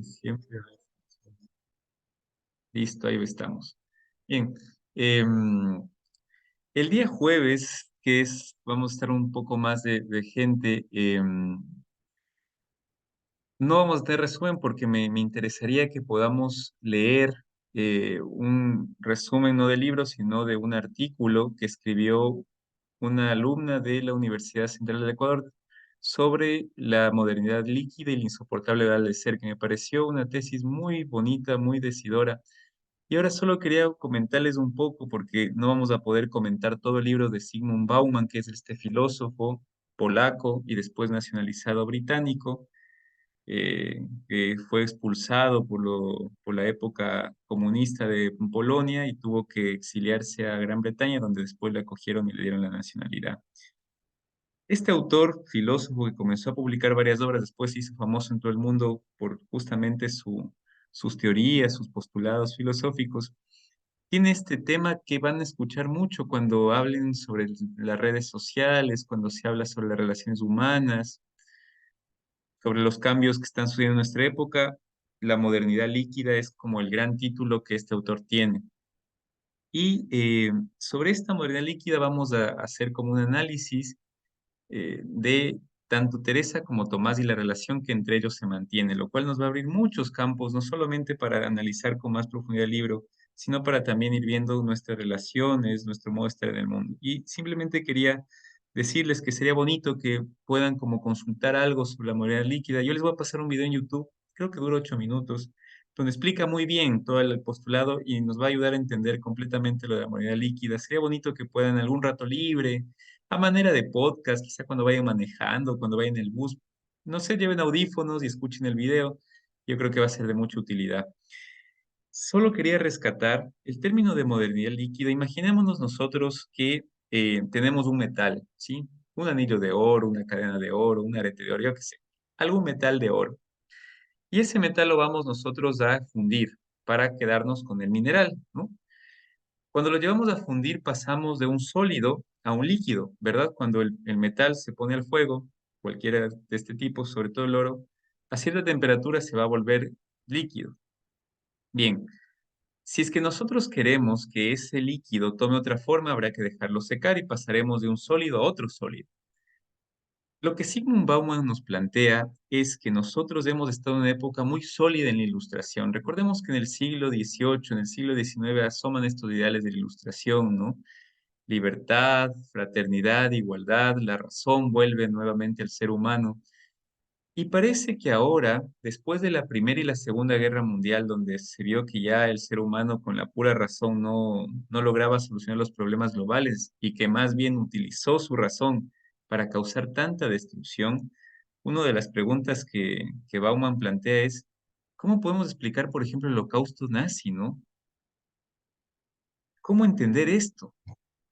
Siempre. Listo, ahí estamos. Bien. em, el día jueves, vamos a estar un poco más de gente, no vamos a tener resumen porque me interesaría que podamos leer un resumen no del libro, sino de un artículo que escribió una alumna de la Universidad Central del Ecuador sobre la modernidad líquida y el insoportable edad de ser, que me pareció una tesis muy bonita, muy decidora. Y ahora solo quería comentarles un poco, porque no vamos a poder comentar todo el libro de Zygmunt Bauman, que es este filósofo polaco y después nacionalizado británico, que fue expulsado por la época comunista de Polonia y tuvo que exiliarse a Gran Bretaña, donde después le acogieron y le dieron la nacionalidad. Este autor, filósofo que comenzó a publicar varias obras, después se hizo famoso en todo el mundo por justamente sus teorías, sus postulados filosóficos. Tiene este tema que van a escuchar mucho cuando hablen sobre las redes sociales, cuando se habla sobre las relaciones humanas, sobre los cambios que están sucediendo en nuestra época. La modernidad líquida es como el gran título que este autor tiene. Y sobre esta modernidad líquida vamos a hacer como un análisis de tanto Teresa como Tomás y la relación que entre ellos se mantiene, lo cual nos va a abrir muchos campos, no solamente para analizar con más profundidad el libro, sino para también ir viendo nuestras relaciones, nuestro modo de estar en el mundo. Y simplemente quería decirles que sería bonito que puedan como consultar algo sobre la moneda líquida. Yo les voy a pasar un video en YouTube, creo que dura 8 minutos, donde explica muy bien todo el postulado y nos va a ayudar a entender completamente lo de la moneda líquida. Sería bonito que puedan algún rato libre, a manera de podcast, quizá cuando vayan manejando, cuando vayan en el bus, no sé, lleven audífonos y escuchen el video. Yo creo que va a ser de mucha utilidad. Solo quería rescatar el término de modernidad líquida. Imaginémonos nosotros que tenemos un metal, ¿sí? Un anillo de oro, una cadena de oro, un arete de oro, yo qué sé, algún metal de oro. Y ese metal lo vamos nosotros a fundir para quedarnos con el mineral, ¿no? Cuando lo llevamos a fundir, pasamos de un sólido a un líquido, ¿verdad? Cuando el metal se pone al fuego, cualquiera de este tipo, sobre todo el oro, a cierta temperatura se va a volver líquido. Bien, si es que nosotros queremos que ese líquido tome otra forma, habrá que dejarlo secar y pasaremos de un sólido a otro sólido. Lo que Sigmund Bauman nos plantea es que nosotros hemos estado en una época muy sólida en la ilustración. Recordemos que en el siglo XVIII, en el siglo XIX asoman estos ideales de la ilustración, ¿no? Libertad, fraternidad, igualdad, la razón vuelve nuevamente al ser humano. Y parece que ahora, después de la Primera y la Segunda Guerra Mundial, donde se vio que ya el ser humano con la pura razón no lograba solucionar los problemas globales y que más bien utilizó su razón para causar tanta destrucción, una de las preguntas que Bauman plantea es, ¿cómo podemos explicar, por ejemplo, el holocausto nazi, ¿no? ¿Cómo entender esto?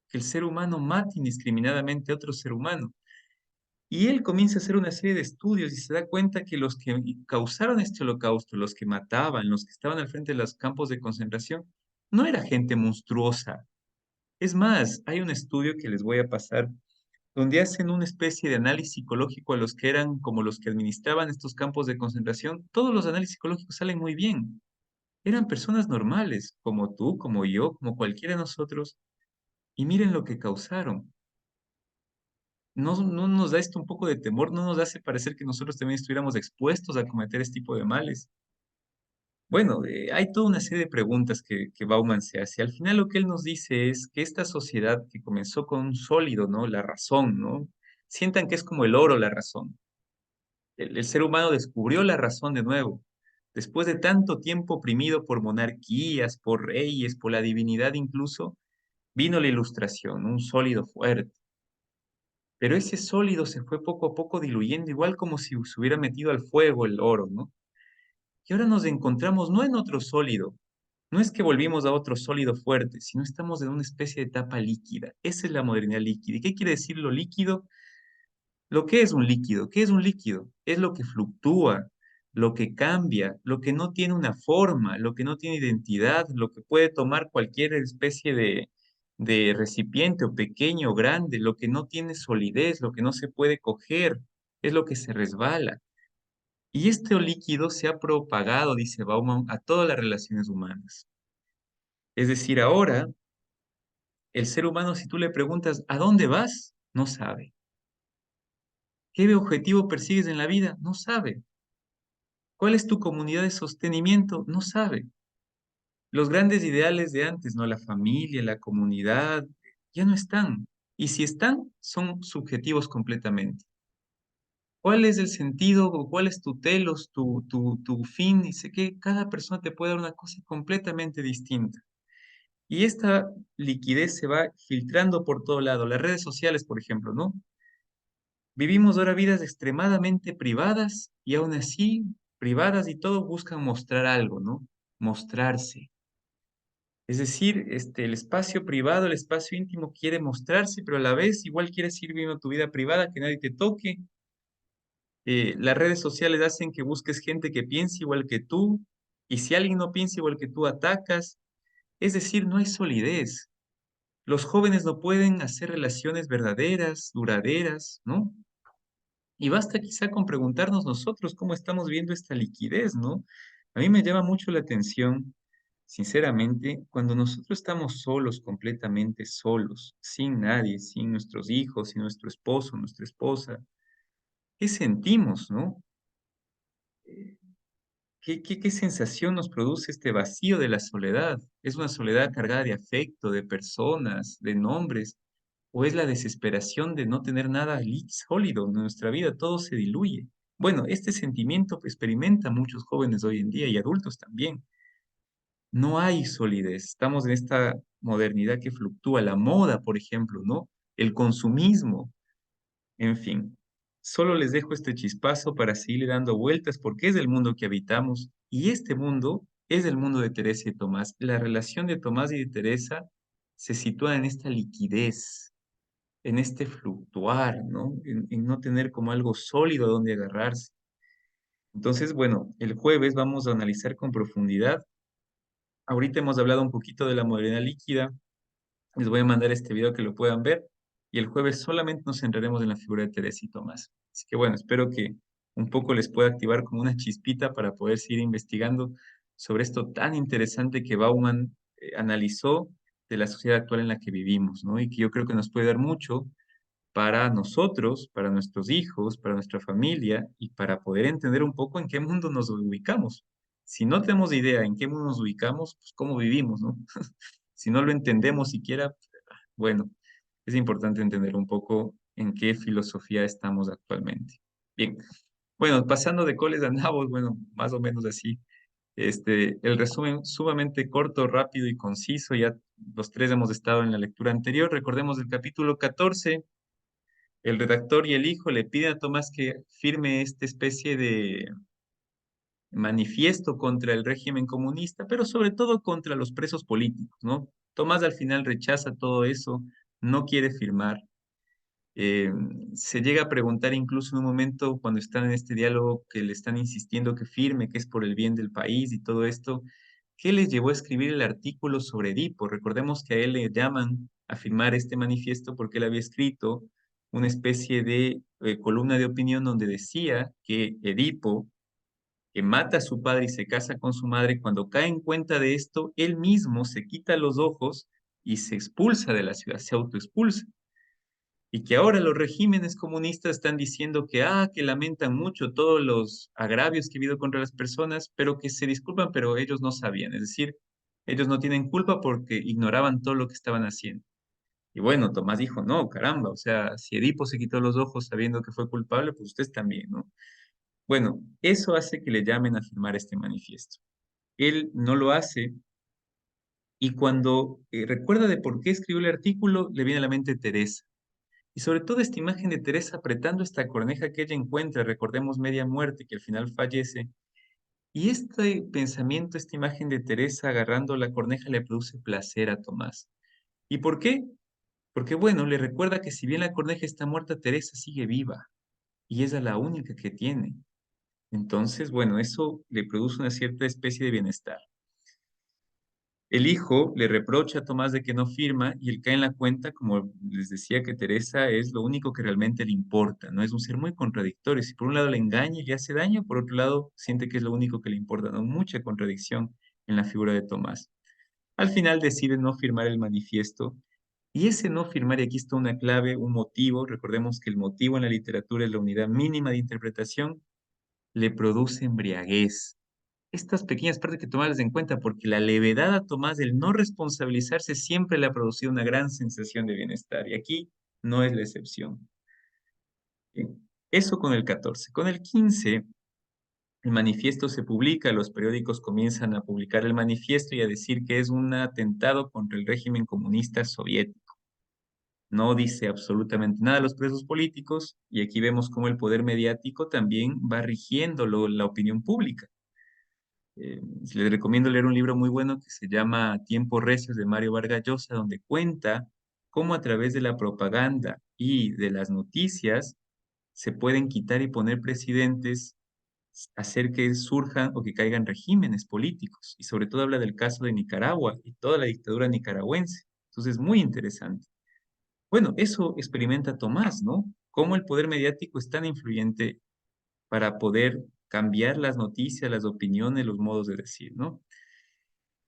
Que el ser humano mate indiscriminadamente a otro ser humano. Y él comienza a hacer una serie de estudios y se da cuenta que los que causaron este holocausto, los que mataban, los que estaban al frente de los campos de concentración, no era gente monstruosa. Es más, hay un estudio que les voy a pasar donde hacen una especie de análisis psicológico a los que eran como los que administraban estos campos de concentración. Todos los análisis psicológicos salen muy bien. Eran personas normales, como tú, como yo, como cualquiera de nosotros, y miren lo que causaron. No nos da esto un poco de temor, no nos hace parecer que nosotros también estuviéramos expuestos a cometer este tipo de males. Bueno, hay toda una serie de preguntas que Bauman se hace. Al final lo que él nos dice es que esta sociedad que comenzó con un sólido, ¿no? La razón, ¿no? Sientan que es como el oro la razón. El ser humano descubrió la razón de nuevo. Después de tanto tiempo oprimido por monarquías, por reyes, por la divinidad incluso, vino la ilustración, un sólido fuerte. Pero ese sólido se fue poco a poco diluyendo, igual como si se hubiera metido al fuego el oro, ¿no? Y ahora nos encontramos no en otro sólido, no es que volvimos a otro sólido fuerte, sino estamos en una especie de etapa líquida. Esa es la modernidad líquida. ¿Y qué quiere decir lo líquido? Lo que es un líquido. ¿Qué es un líquido? Es lo que fluctúa, lo que cambia, lo que no tiene una forma, lo que no tiene identidad, lo que puede tomar cualquier especie de recipiente o pequeño o grande, lo que no tiene solidez, lo que no se puede coger, es lo que se resbala. Y este líquido se ha propagado, dice Bauman, a todas las relaciones humanas. Es decir, ahora el ser humano, si tú le preguntas, ¿a dónde vas? No sabe. ¿Qué objetivo persigues en la vida? No sabe. ¿Cuál es tu comunidad de sostenimiento? No sabe. Los grandes ideales de antes, ¿no? La familia, la comunidad, ya no están. Y si están, son subjetivos completamente. ¿Cuál es el sentido o cuál es tu telos, tu fin? Dice que cada persona te puede dar una cosa completamente distinta. Y esta liquidez se va filtrando por todo lado. Las redes sociales, por ejemplo, ¿no? Vivimos ahora vidas extremadamente privadas y aún así, privadas y todo, buscan mostrar algo, ¿no? Mostrarse. Es decir, el espacio privado, el espacio íntimo quiere mostrarse, pero a la vez igual quieres ir viviendo tu vida privada, que nadie te toque. Las redes sociales hacen que busques gente que piense igual que tú, y si alguien no piensa igual que tú, atacas. Es decir, no hay solidez. Los jóvenes no pueden hacer relaciones verdaderas, duraderas, ¿no? Y basta quizá con preguntarnos nosotros cómo estamos viendo esta liquidez, ¿no? A mí me llama mucho la atención, sinceramente, cuando nosotros estamos solos, completamente solos, sin nadie, sin nuestros hijos, sin nuestro esposo, nuestra esposa, ¿qué sentimos, no? ¿Qué sensación nos produce este vacío de la soledad? ¿Es una soledad cargada de afecto, de personas, de nombres? ¿O es la desesperación de no tener nada sólido en nuestra vida? Todo se diluye. Bueno, este sentimiento que experimentan muchos jóvenes hoy en día y adultos también. No hay solidez. Estamos en esta modernidad que fluctúa. La moda, por ejemplo, ¿no? El consumismo. En fin, solo les dejo este chispazo para seguir dando vueltas porque es el mundo que habitamos y este mundo es el mundo de Teresa y Tomás. La relación de Tomás y de Teresa se sitúa en esta liquidez, en este fluctuar, ¿no? En no tener como algo sólido a donde agarrarse. Entonces, bueno, el jueves vamos a analizar con profundidad. Ahorita hemos hablado un poquito de la modernidad líquida. Les voy a mandar este video que lo puedan ver y el jueves solamente nos centraremos en la figura de Teresa y Tomás. Así que bueno, espero que un poco les pueda activar como una chispita para poder seguir investigando sobre esto tan interesante que Bauman analizó de la sociedad actual en la que vivimos, ¿no? Y que yo creo que nos puede dar mucho para nosotros, para nuestros hijos, para nuestra familia y para poder entender un poco en qué mundo nos ubicamos. Si no tenemos idea en qué mundo nos ubicamos, pues cómo vivimos, ¿no? Si no lo entendemos siquiera, bueno, es importante entender un poco en qué filosofía estamos actualmente. Bien, bueno, pasando de coles a nabos, bueno, más o menos así. El resumen sumamente corto, rápido y conciso. Ya los tres hemos estado en la lectura anterior. Recordemos el capítulo 14. El redactor y el hijo le piden a Tomás que firme esta especie de manifiesto contra el régimen comunista, pero sobre todo contra los presos políticos, ¿no? Tomás al final rechaza todo eso, no quiere firmar. Eh, Se llega a preguntar incluso en un momento cuando están en este diálogo que le están insistiendo que firme, que es por el bien del país y todo esto, ¿qué les llevó a escribir el artículo sobre Edipo? Recordemos que a él le llaman a firmar este manifiesto porque él había escrito una especie de columna de opinión donde decía que Edipo, que mata a su padre y se casa con su madre, cuando cae en cuenta de esto, él mismo se quita los ojos y se expulsa de la ciudad, se autoexpulsa. Y que ahora los regímenes comunistas están diciendo que lamentan mucho todos los agravios que ha habido contra las personas, pero que se disculpan, pero ellos no sabían. Es decir, ellos no tienen culpa porque ignoraban todo lo que estaban haciendo. Y bueno, Tomás dijo, no, caramba, o sea, si Edipo se quitó los ojos sabiendo que fue culpable, pues ustedes también, ¿no? Bueno, eso hace que le llamen a firmar este manifiesto. Él no lo hace y cuando recuerda de por qué escribió el artículo, le viene a la mente Teresa. Y sobre todo esta imagen de Teresa apretando esta corneja que ella encuentra, recordemos media muerte, que al final fallece. Y este pensamiento, esta imagen de Teresa agarrando la corneja le produce placer a Tomás. ¿Y por qué? Porque bueno, le recuerda que si bien la corneja está muerta, Teresa sigue viva y ella es la única que tiene. Entonces, bueno, eso le produce una cierta especie de bienestar. El hijo le reprocha a Tomás de que no firma y él cae en la cuenta, como les decía, que Teresa es lo único que realmente le importa, ¿no? Es un ser muy contradictorio. Si por un lado le engaña y le hace daño, por otro lado siente que es lo único que le importa, ¿no? Mucha contradicción en la figura de Tomás. Al final decide no firmar el manifiesto y ese no firmar, y aquí está una clave, un motivo, recordemos que el motivo en la literatura es la unidad mínima de interpretación, le produce embriaguez. Estas pequeñas partes que tomarlas en cuenta, porque la levedad a Tomás del no responsabilizarse siempre le ha producido una gran sensación de bienestar, y aquí no es la excepción. Bien, eso con el 14. Con el 15, el manifiesto se publica, los periódicos comienzan a publicar el manifiesto y a decir que es un atentado contra el régimen comunista soviético. No dice absolutamente nada a los presos políticos, y aquí vemos cómo el poder mediático también va rigiendo la opinión pública. Les recomiendo leer un libro muy bueno que se llama Tiempos Recios de Mario Vargas Llosa, donde cuenta cómo a través de la propaganda y de las noticias se pueden quitar y poner presidentes, hacer que surjan o que caigan regímenes políticos. Y sobre todo habla del caso de Nicaragua y toda la dictadura nicaragüense. Entonces, muy interesante. Bueno, eso experimenta Tomás, ¿no? Cómo el poder mediático es tan influyente para poder cambiar las noticias, las opiniones, los modos de decir, ¿no?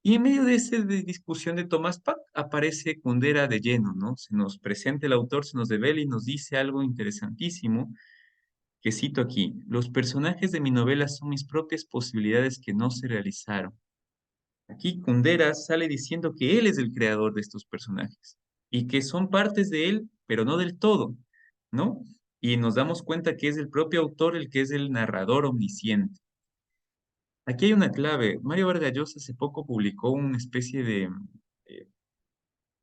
Y en medio de esa discusión de Tomás Pack aparece Kundera de lleno, ¿no? Se nos presenta el autor, se nos devela y nos dice algo interesantísimo, que cito aquí: los personajes de mi novela son mis propias posibilidades que no se realizaron. Aquí Kundera sale diciendo que él es el creador de estos personajes y que son partes de él, pero no del todo, ¿no? Y nos damos cuenta que es el propio autor el que es el narrador omnisciente. Aquí hay una clave. Mario Vargas Llosa hace poco publicó una especie de eh,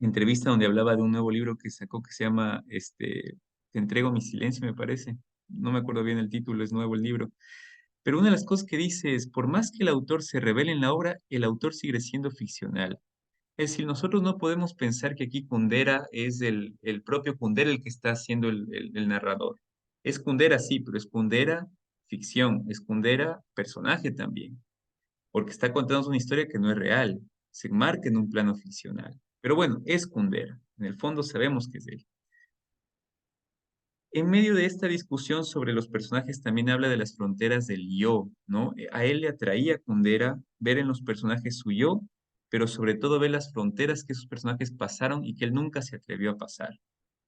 entrevista donde hablaba de un nuevo libro que sacó que se llama Te entrego mi silencio, me parece. No me acuerdo bien el título, es nuevo el libro. Pero una de las cosas que dice es, por más que el autor se revele en la obra, el autor sigue siendo ficcional. Es decir, nosotros no podemos pensar que aquí Kundera es el propio Kundera el que está siendo el narrador. Es Kundera, sí, pero es Kundera ficción, es Kundera personaje también, porque está contando una historia que no es real, se marca en un plano ficcional. Pero bueno, es Kundera, en el fondo sabemos que es él. En medio de esta discusión sobre los personajes también habla de las fronteras del yo, ¿no? A él le atraía Kundera ver en los personajes su yo, pero sobre todo ver las fronteras que esos personajes pasaron y que él nunca se atrevió a pasar.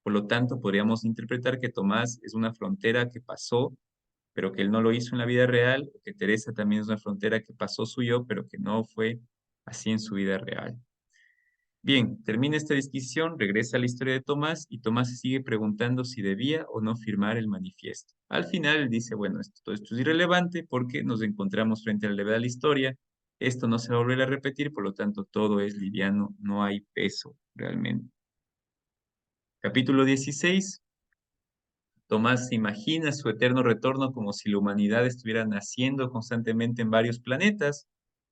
Por lo tanto, podríamos interpretar que Tomás es una frontera que pasó, pero que él no lo hizo en la vida real, o que Teresa también es una frontera que pasó su yo, pero que no fue así en su vida real. Bien, termina esta disquisición, regresa a la historia de Tomás y Tomás se sigue preguntando si debía o no firmar el manifiesto. Al final él dice, bueno, todo esto es irrelevante porque nos encontramos frente a la levedad de la historia, esto no se va a volver a repetir, por lo tanto todo es liviano, no hay peso realmente. Capítulo 16. Tomás se imagina su eterno retorno como si la humanidad estuviera naciendo constantemente en varios planetas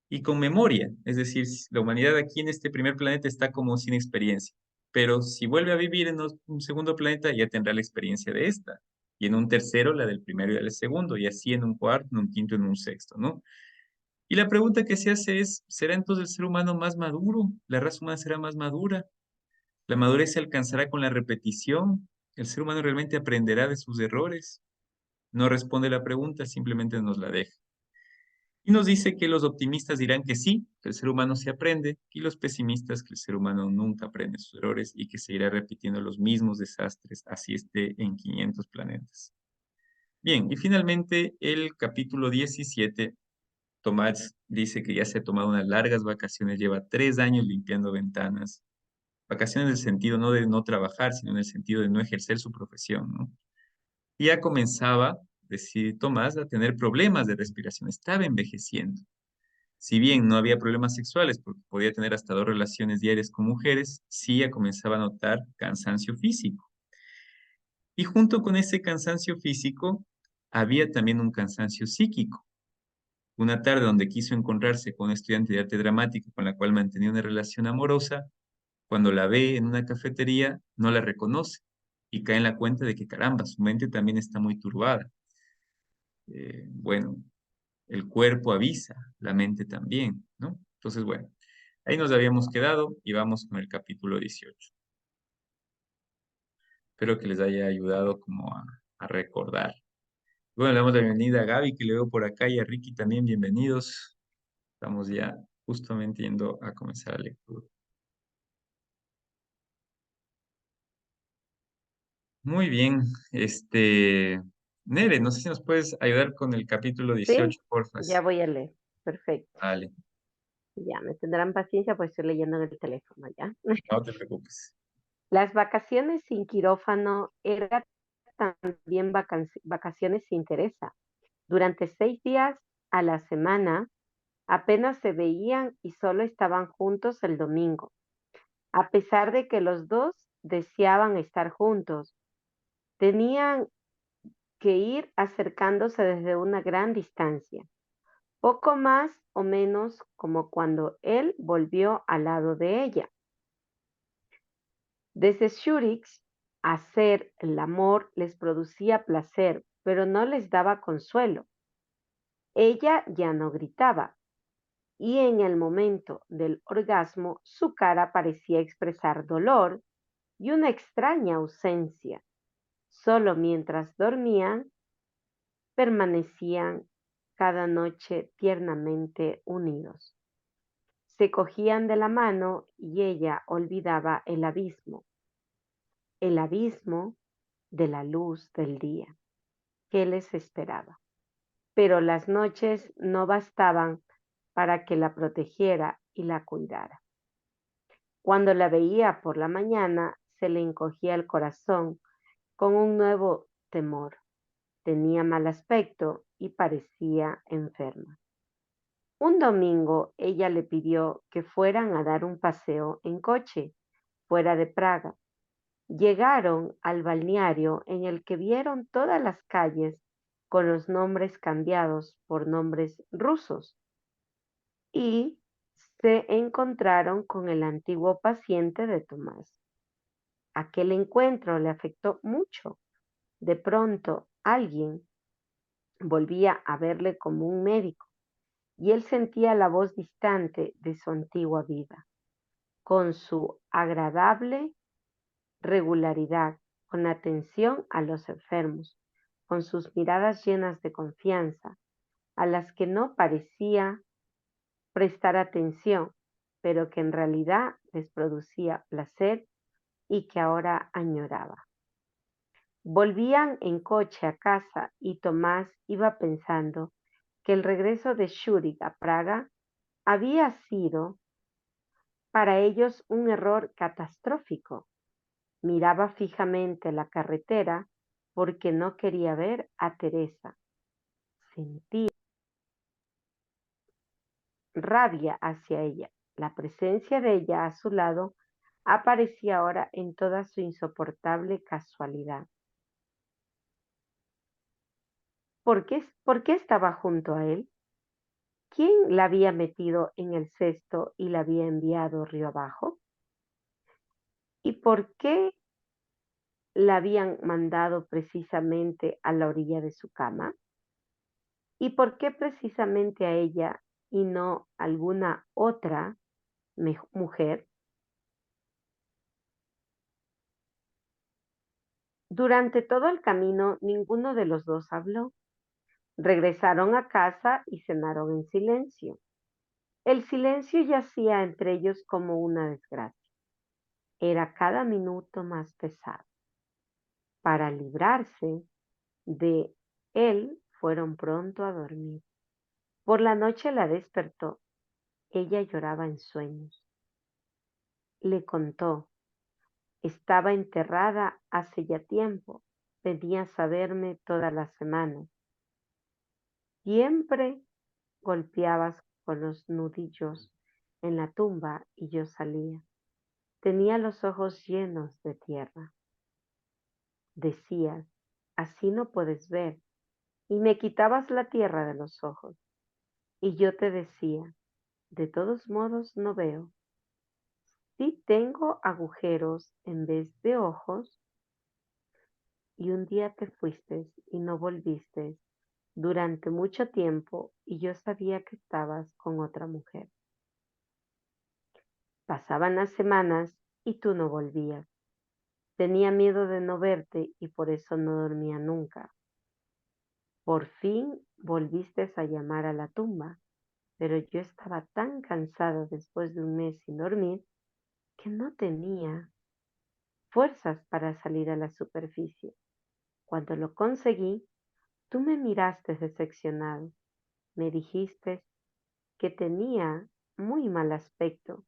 y con memoria. Es decir, la humanidad aquí en este primer planeta está como sin experiencia, pero si vuelve a vivir en un segundo planeta ya tendrá la experiencia de esta, y en un tercero la del primero y del segundo, y así en un cuarto, en un quinto, en un sexto, ¿no? Y la pregunta que se hace es, ¿será entonces el ser humano más maduro? ¿La raza humana será más madura? ¿La madurez se alcanzará con la repetición? ¿El ser humano realmente aprenderá de sus errores? No responde la pregunta, simplemente nos la deja. Y nos dice que los optimistas dirán que sí, que el ser humano se aprende, y los pesimistas que el ser humano nunca aprende sus errores y que seguirá repitiendo los mismos desastres, así esté en 500 planetas. Bien, y finalmente el capítulo 17, Tomás dice que ya se ha tomado unas largas vacaciones, lleva 3 años limpiando ventanas. Vacaciones en el sentido no de no trabajar, sino en el sentido de no ejercer su profesión, ¿no? Y ya comenzaba, decir Tomás, a tener problemas de respiración, estaba envejeciendo. Si bien no había problemas sexuales, porque podía tener hasta 2 relaciones diarias con mujeres, sí ya comenzaba a notar cansancio físico. Y junto con ese cansancio físico, había también un cansancio psíquico. Una tarde donde quiso encontrarse con una estudiante de arte dramático con la cual mantenía una relación amorosa, cuando la ve en una cafetería, no la reconoce y cae en la cuenta de que, caramba, su mente también está muy turbada. Bueno, el cuerpo avisa, la mente también, ¿no? Entonces, bueno. Ahí nos habíamos quedado y vamos con el capítulo 18. Espero que les haya ayudado como a recordar. Bueno, le damos la bienvenida a Gaby, que le veo por acá, y a Ricky también, bienvenidos. Estamos ya justamente yendo a comenzar la lectura. Muy bien, Nere, no sé si nos puedes ayudar con el capítulo Sí, 18, ya porfas. voy a leer. Perfecto. Vale, Ya me tendrán paciencia, pues estoy leyendo en el teléfono ya. no te preocupes. Las vacaciones sin quirófano eran también vacaciones sin Teresa. Durante 6 días a la semana apenas se veían y solo estaban juntos el domingo, a pesar de que los dos deseaban estar juntos. Tenían que ir acercándose desde una gran distancia. Poco más o menos como cuando él volvió al lado de ella. Desde Zúrich, hacer el amor les producía placer, pero no les daba consuelo. Ella ya no gritaba, y en el momento del orgasmo su cara parecía expresar dolor y una extraña ausencia. Solo mientras dormían, permanecían cada noche tiernamente unidos. Se cogían de la mano y ella olvidaba el abismo de la luz del día que les esperaba. Pero las noches no bastaban para que la protegiera y la cuidara. Cuando la veía por la mañana, se le encogía el corazón con un nuevo temor. Tenía mal aspecto y parecía enferma. Un domingo ella le pidió que fueran a dar un paseo en coche fuera de Praga. Llegaron al balneario en el que vieron todas las calles con los nombres cambiados por nombres rusos y se encontraron con el antiguo paciente de Tomás. Aquel encuentro le afectó mucho. De pronto alguien volvía a verle como un médico y él sentía la voz distante de su antigua vida, con su agradable regularidad, con atención a los enfermos, con sus miradas llenas de confianza, a las que no parecía prestar atención, pero que en realidad les producía placer y que ahora añoraba. Volvían en coche a casa y Tomás iba pensando que el regreso de Zúrich a Praga había sido para ellos un error catastrófico. Miraba fijamente la carretera porque no quería ver a Teresa. Sentía rabia hacia ella. La presencia de ella a su lado aparecía ahora en toda su insoportable casualidad. ¿Por qué estaba junto a él? ¿Quién la había metido en el cesto y la había enviado río abajo? ¿Y por qué la habían mandado precisamente a la orilla de su cama? ¿Y por qué precisamente a ella y no a alguna otra mujer? Durante todo el camino ninguno de los dos habló. Regresaron a casa y cenaron en silencio. El silencio yacía entre ellos como una desgracia. Era cada minuto más pesado. Para librarse de él, fueron pronto a dormir. Por la noche la despertó. Ella lloraba en sueños. Le contó. Estaba enterrada hace ya tiempo. Venías a verme todas las semanas. Siempre golpeabas con los nudillos en la tumba y yo salía. Tenía los ojos llenos de tierra. Decías, así no puedes ver, y me quitabas la tierra de los ojos. Y yo te decía, de todos modos no veo. Sí tengo agujeros en vez de ojos, y un día te fuiste y no volviste durante mucho tiempo, y yo sabía que estabas con otra mujer. Pasaban las semanas y tú no volvías. Tenía miedo de no verte y por eso no dormía nunca. Por fin volviste a llamar a la tumba, pero yo estaba tan cansada después de un mes sin dormir que no tenía fuerzas para salir a la superficie. Cuando lo conseguí, tú me miraste decepcionado. Me dijiste que tenía muy mal aspecto.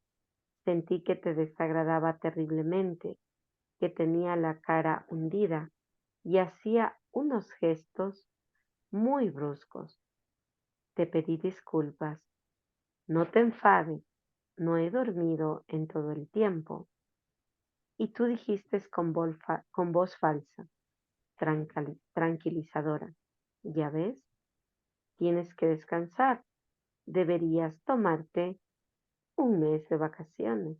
Sentí que te desagradaba terriblemente, que tenía la cara hundida y hacía unos gestos muy bruscos. Te pedí disculpas. No te enfades, no he dormido en todo el tiempo. Y tú dijiste con voz falsa, tranquilizadora. Ya ves, tienes que descansar. Deberías tomarte un mes de vacaciones.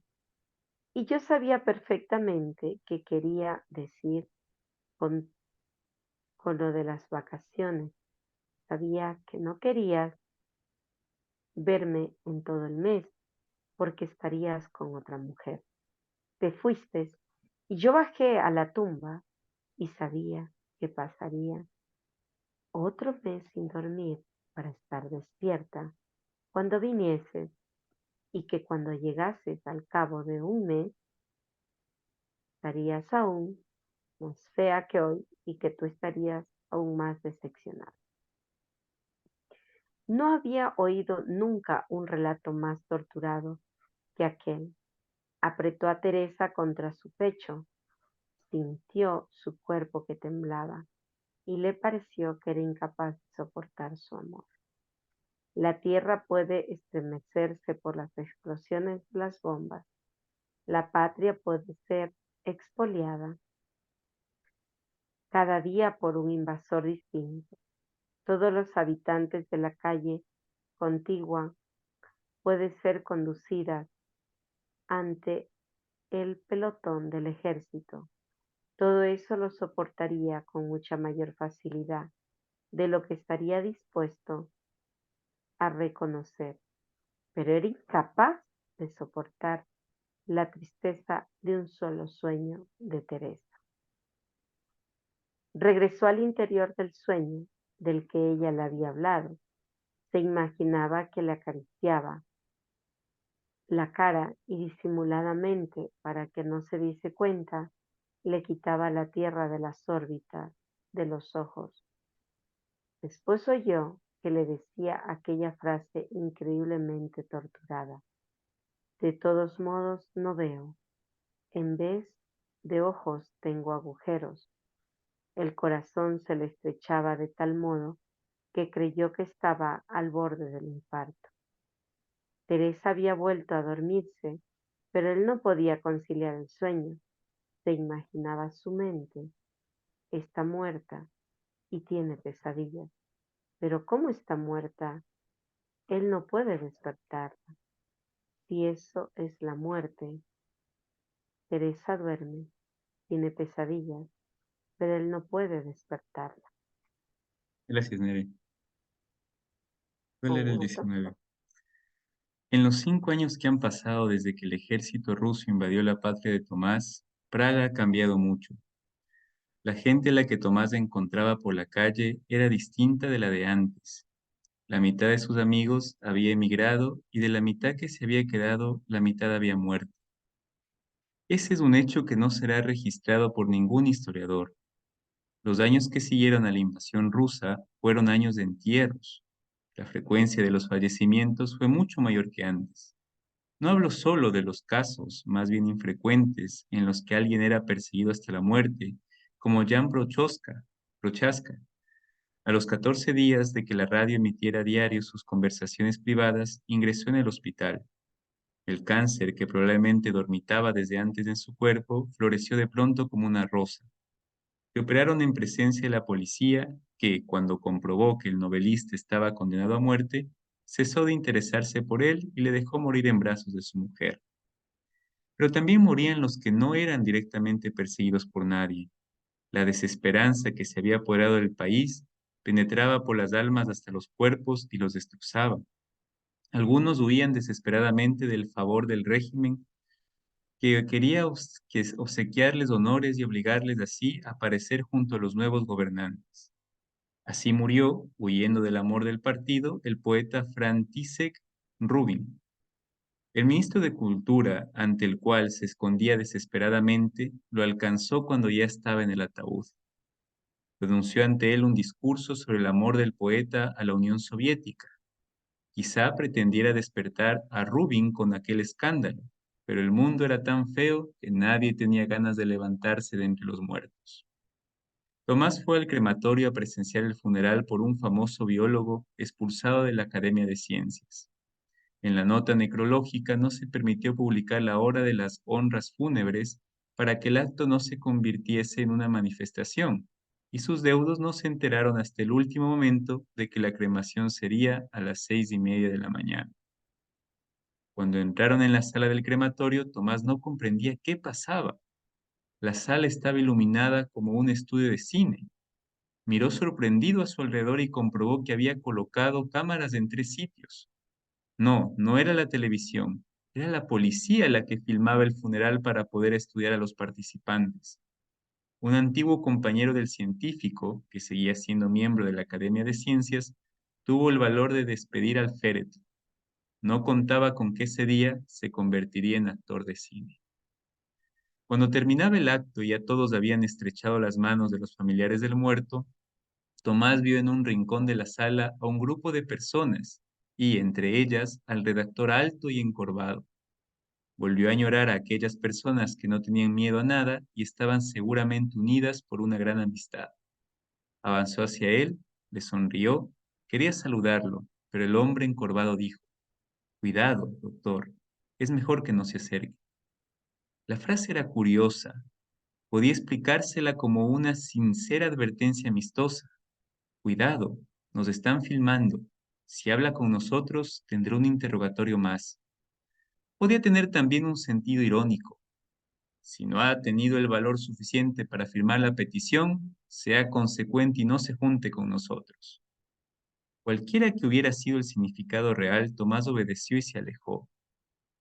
Y yo sabía perfectamente qué quería decir con, con lo de las vacaciones. Sabía que no querías verme en todo el mes porque estarías con otra mujer. Te fuiste y yo bajé a la tumba y sabía que pasaría otro mes sin dormir para estar despierta cuando vinieses y que cuando llegases al cabo de un mes estarías aún más fea que hoy y que tú estarías aún más decepcionada. No había oído nunca un relato más torturado que aquel. Apretó a Teresa contra su pecho, sintió su cuerpo que temblaba y le pareció que era incapaz de soportar su amor. La tierra puede estremecerse por las explosiones de las bombas. La patria puede ser expoliada cada día por un invasor distinto. Todos los habitantes de la calle contigua pueden ser conducidas ante el pelotón del ejército. Todo eso lo soportaría con mucha mayor facilidad de lo que estaría dispuesto a reconocer, pero era incapaz de soportar la tristeza de un solo sueño de Teresa. Regresó al interior del sueño del que ella le había hablado. Se imaginaba que le acariciaba la cara y disimuladamente, para que no se diese cuenta, le quitaba la tierra de las órbitas de los ojos. Después oyó que le decía aquella frase increíblemente torturada. De todos modos no veo. En vez de ojos tengo agujeros. El corazón se le estrechaba de tal modo que creyó que estaba al borde del infarto. Teresa había vuelto a dormirse, pero él no podía conciliar el sueño. Se imaginaba su mente. Está muerta y tiene pesadillas. Pero ¿cómo está muerta? Él no puede despertarla. Si eso es la muerte, Teresa duerme, tiene pesadillas, pero él no puede despertarla. Gracias, Nere. Voy a Con leer el gusto. 19. En los 5 años que han pasado desde que el ejército ruso invadió la patria de Tomás, Praga ha cambiado mucho. La gente a la que Tomás encontraba por la calle era distinta de la de antes. La mitad de sus amigos había emigrado y de la mitad que se había quedado, la mitad había muerto. Ese es un hecho que no será registrado por ningún historiador. Los años que siguieron a la invasión rusa fueron años de entierros. La frecuencia de los fallecimientos fue mucho mayor que antes. No hablo solo de los casos, más bien infrecuentes, en los que alguien era perseguido hasta la muerte, como Jan Prochaska. A los 14 días de que la radio emitiera a diario sus conversaciones privadas, ingresó en el hospital. El cáncer, que probablemente dormitaba desde antes en su cuerpo, floreció de pronto como una rosa. Le operaron en presencia de la policía, que, cuando comprobó que el novelista estaba condenado a muerte, cesó de interesarse por él y le dejó morir en brazos de su mujer. Pero también morían los que no eran directamente perseguidos por nadie. La desesperanza que se había apoderado del país penetraba por las almas hasta los cuerpos y los destrozaba. Algunos huían desesperadamente del favor del régimen que quería obsequiarles honores y obligarles así a aparecer junto a los nuevos gobernantes. Así murió, huyendo del amor del partido, el poeta František Rubin. El ministro de Cultura, ante el cual se escondía desesperadamente, lo alcanzó cuando ya estaba en el ataúd. Pronunció ante él un discurso sobre el amor del poeta a la Unión Soviética. Quizá pretendiera despertar a Rubin con aquel escándalo, pero el mundo era tan feo que nadie tenía ganas de levantarse de entre los muertos. Tomás fue al crematorio a presenciar el funeral por un famoso biólogo expulsado de la Academia de Ciencias. En la nota necrológica no se permitió publicar la hora de las honras fúnebres para que el acto no se convirtiese en una manifestación, y sus deudos no se enteraron hasta el último momento de que la cremación sería a las 6:30 de la mañana. Cuando entraron en la sala del crematorio, Tomás no comprendía qué pasaba. La sala estaba iluminada como un estudio de cine. Miró sorprendido a su alrededor y comprobó que había colocado cámaras en 3 sitios. No, no era la televisión, era la policía la que filmaba el funeral para poder estudiar a los participantes. Un antiguo compañero del científico, que seguía siendo miembro de la Academia de Ciencias, tuvo el valor de despedir al féretro. No contaba con que ese día se convertiría en actor de cine. Cuando terminaba el acto y ya todos habían estrechado las manos de los familiares del muerto, Tomás vio en un rincón de la sala a un grupo de personas y, entre ellas, al redactor alto y encorvado. Volvió a añorar a aquellas personas que no tenían miedo a nada y estaban seguramente unidas por una gran amistad. Avanzó hacia él, le sonrió, quería saludarlo, pero el hombre encorvado dijo: «Cuidado, doctor, es mejor que no se acerque». La frase era curiosa, podía explicársela como una sincera advertencia amistosa. «Cuidado, nos están filmando. Si habla con nosotros, tendrá un interrogatorio más». Podía tener también un sentido irónico. Si no ha tenido el valor suficiente para firmar la petición, sea consecuente y no se junte con nosotros. Cualquiera que hubiera sido el significado real, Tomás obedeció y se alejó.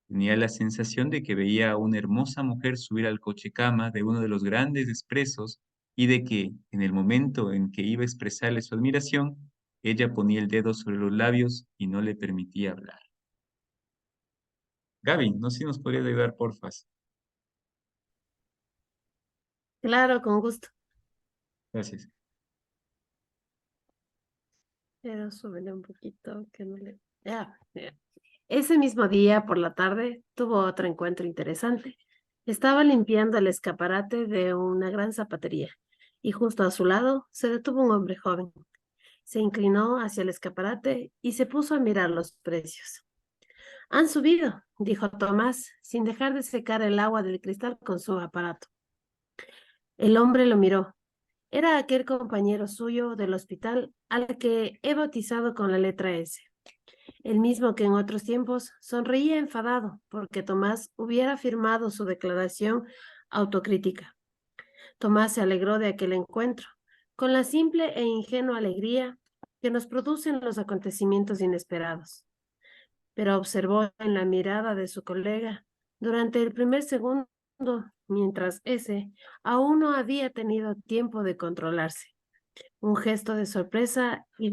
Tenía la sensación de que veía a una hermosa mujer subir al coche-cama de uno de los grandes expresos y de que, en el momento en que iba a expresarle su admiración, ella ponía el dedo sobre los labios y no le permitía hablar. Gaby, no sé si nos podrías ayudar, porfas. Claro, con gusto. Gracias. Pero súbele un poquito, que no le... Ya. Ese mismo día, por la tarde, tuvo otro encuentro interesante. Estaba limpiando el escaparate de una gran zapatería y justo a su lado se detuvo un hombre joven. Se inclinó hacia el escaparate y se puso a mirar los precios. Han subido, dijo Tomás, sin dejar de secar el agua del cristal con su aparato. El hombre lo miró. Era aquel compañero suyo del hospital al que he bautizado con la letra S, el mismo que en otros tiempos sonreía enfadado porque Tomás hubiera firmado su declaración autocrítica. Tomás se alegró de aquel encuentro, con la simple e ingenua alegría que nos producen los acontecimientos inesperados, pero observó en la mirada de su colega durante el primer segundo, mientras ese aún no había tenido tiempo de controlarse, un gesto de sorpresa y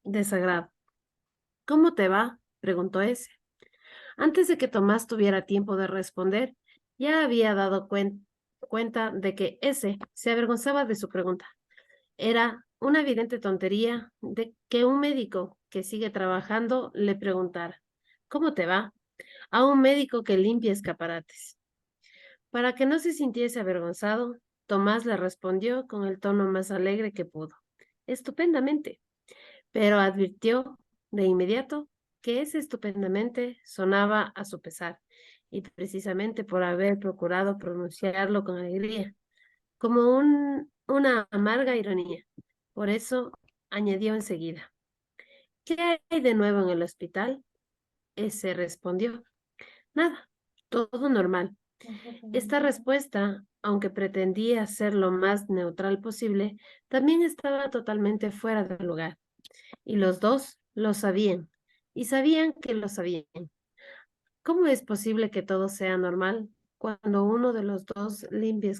desagrado. ¿Cómo te va?, preguntó ese. Antes de que Tomás tuviera tiempo de responder, ya había dado cuenta de que ese se avergonzaba de su pregunta. Era una evidente tontería de que un médico que sigue trabajando le preguntara, ¿cómo te va?, a un médico que limpia escaparates. Para que no se sintiese avergonzado, Tomás le respondió con el tono más alegre que pudo. Estupendamente, pero advirtió de inmediato que ese estupendamente sonaba a su pesar, y precisamente por haber procurado pronunciarlo con alegría, como una amarga ironía. Por eso añadió enseguida, ¿qué hay de nuevo en el hospital? Ese respondió, nada, todo normal. Esta respuesta, aunque pretendía ser lo más neutral posible, también estaba totalmente fuera de lugar, y los dos lo sabían. y sabían que lo sabían. ¿Cómo es posible que todo sea normal cuando uno de los dos limpia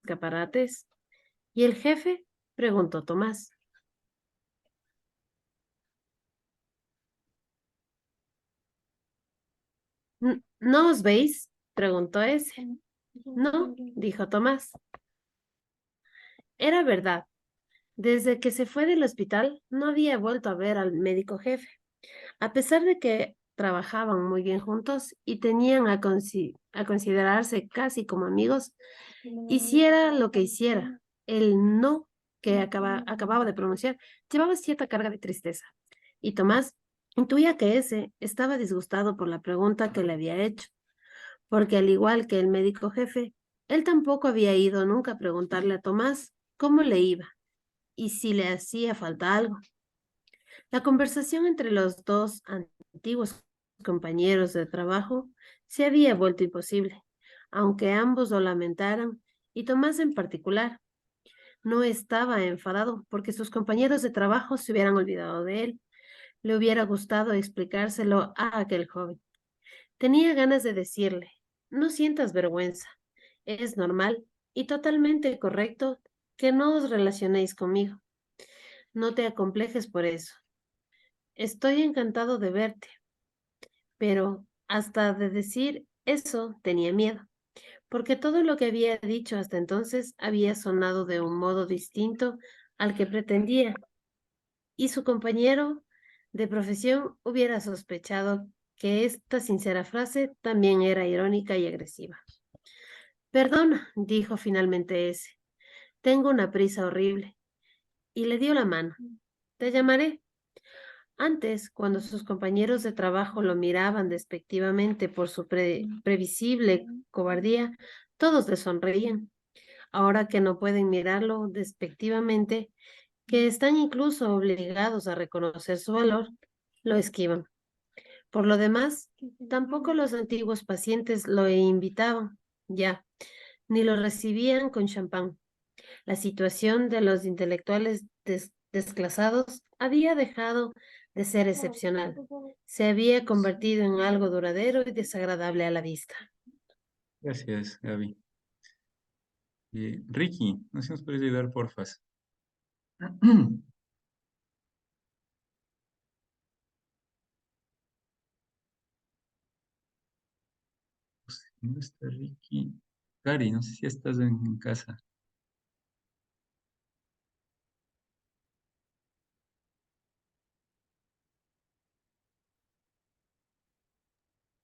escaparates? ¿Y el jefe? Preguntó Tomás. ¿No os veis? Preguntó ese. No, dijo Tomás. Era verdad. Desde que se fue del hospital, no había vuelto a ver al médico jefe. A pesar de que trabajaban muy bien juntos y tenían a considerarse casi como amigos, hiciera lo que hiciera, el no que acababa de pronunciar llevaba cierta carga de tristeza. Y Tomás intuía que ese estaba disgustado por la pregunta que le había hecho, porque al igual que el médico jefe, él tampoco había ido nunca a preguntarle a Tomás cómo le iba y si le hacía falta algo. La conversación entre los dos antiguos compañeros de trabajo se había vuelto imposible, aunque ambos lo lamentaran, y Tomás en particular no estaba enfadado porque sus compañeros de trabajo se hubieran olvidado de él. Le hubiera gustado explicárselo a aquel joven. Tenía ganas de decirle, no sientas vergüenza, es normal y totalmente correcto que no os relacionéis conmigo. No te acomplejes por eso. Estoy encantado de verte, pero hasta de decir eso tenía miedo, porque todo lo que había dicho hasta entonces había sonado de un modo distinto al que pretendía, y su compañero de profesión hubiera sospechado que esta sincera frase también era irónica y agresiva. Perdona, dijo finalmente ese, tengo una prisa horrible, y le dio la mano. Te llamaré. Antes, cuando sus compañeros de trabajo lo miraban despectivamente por su previsible cobardía, todos le sonreían. Ahora que no pueden mirarlo despectivamente, que están incluso obligados a reconocer su valor, lo esquivan. Por lo demás, tampoco los antiguos pacientes lo invitaban, ya, ni lo recibían con champán. La situación de los intelectuales desclasados había dejado de ser excepcional. Se había convertido en algo duradero y desagradable a la vista. Gracias, Gaby. Ricky, ¿no se nos puedes ayudar, porfas? ¿Dónde está Ricky? Cari, no sé si estás en casa.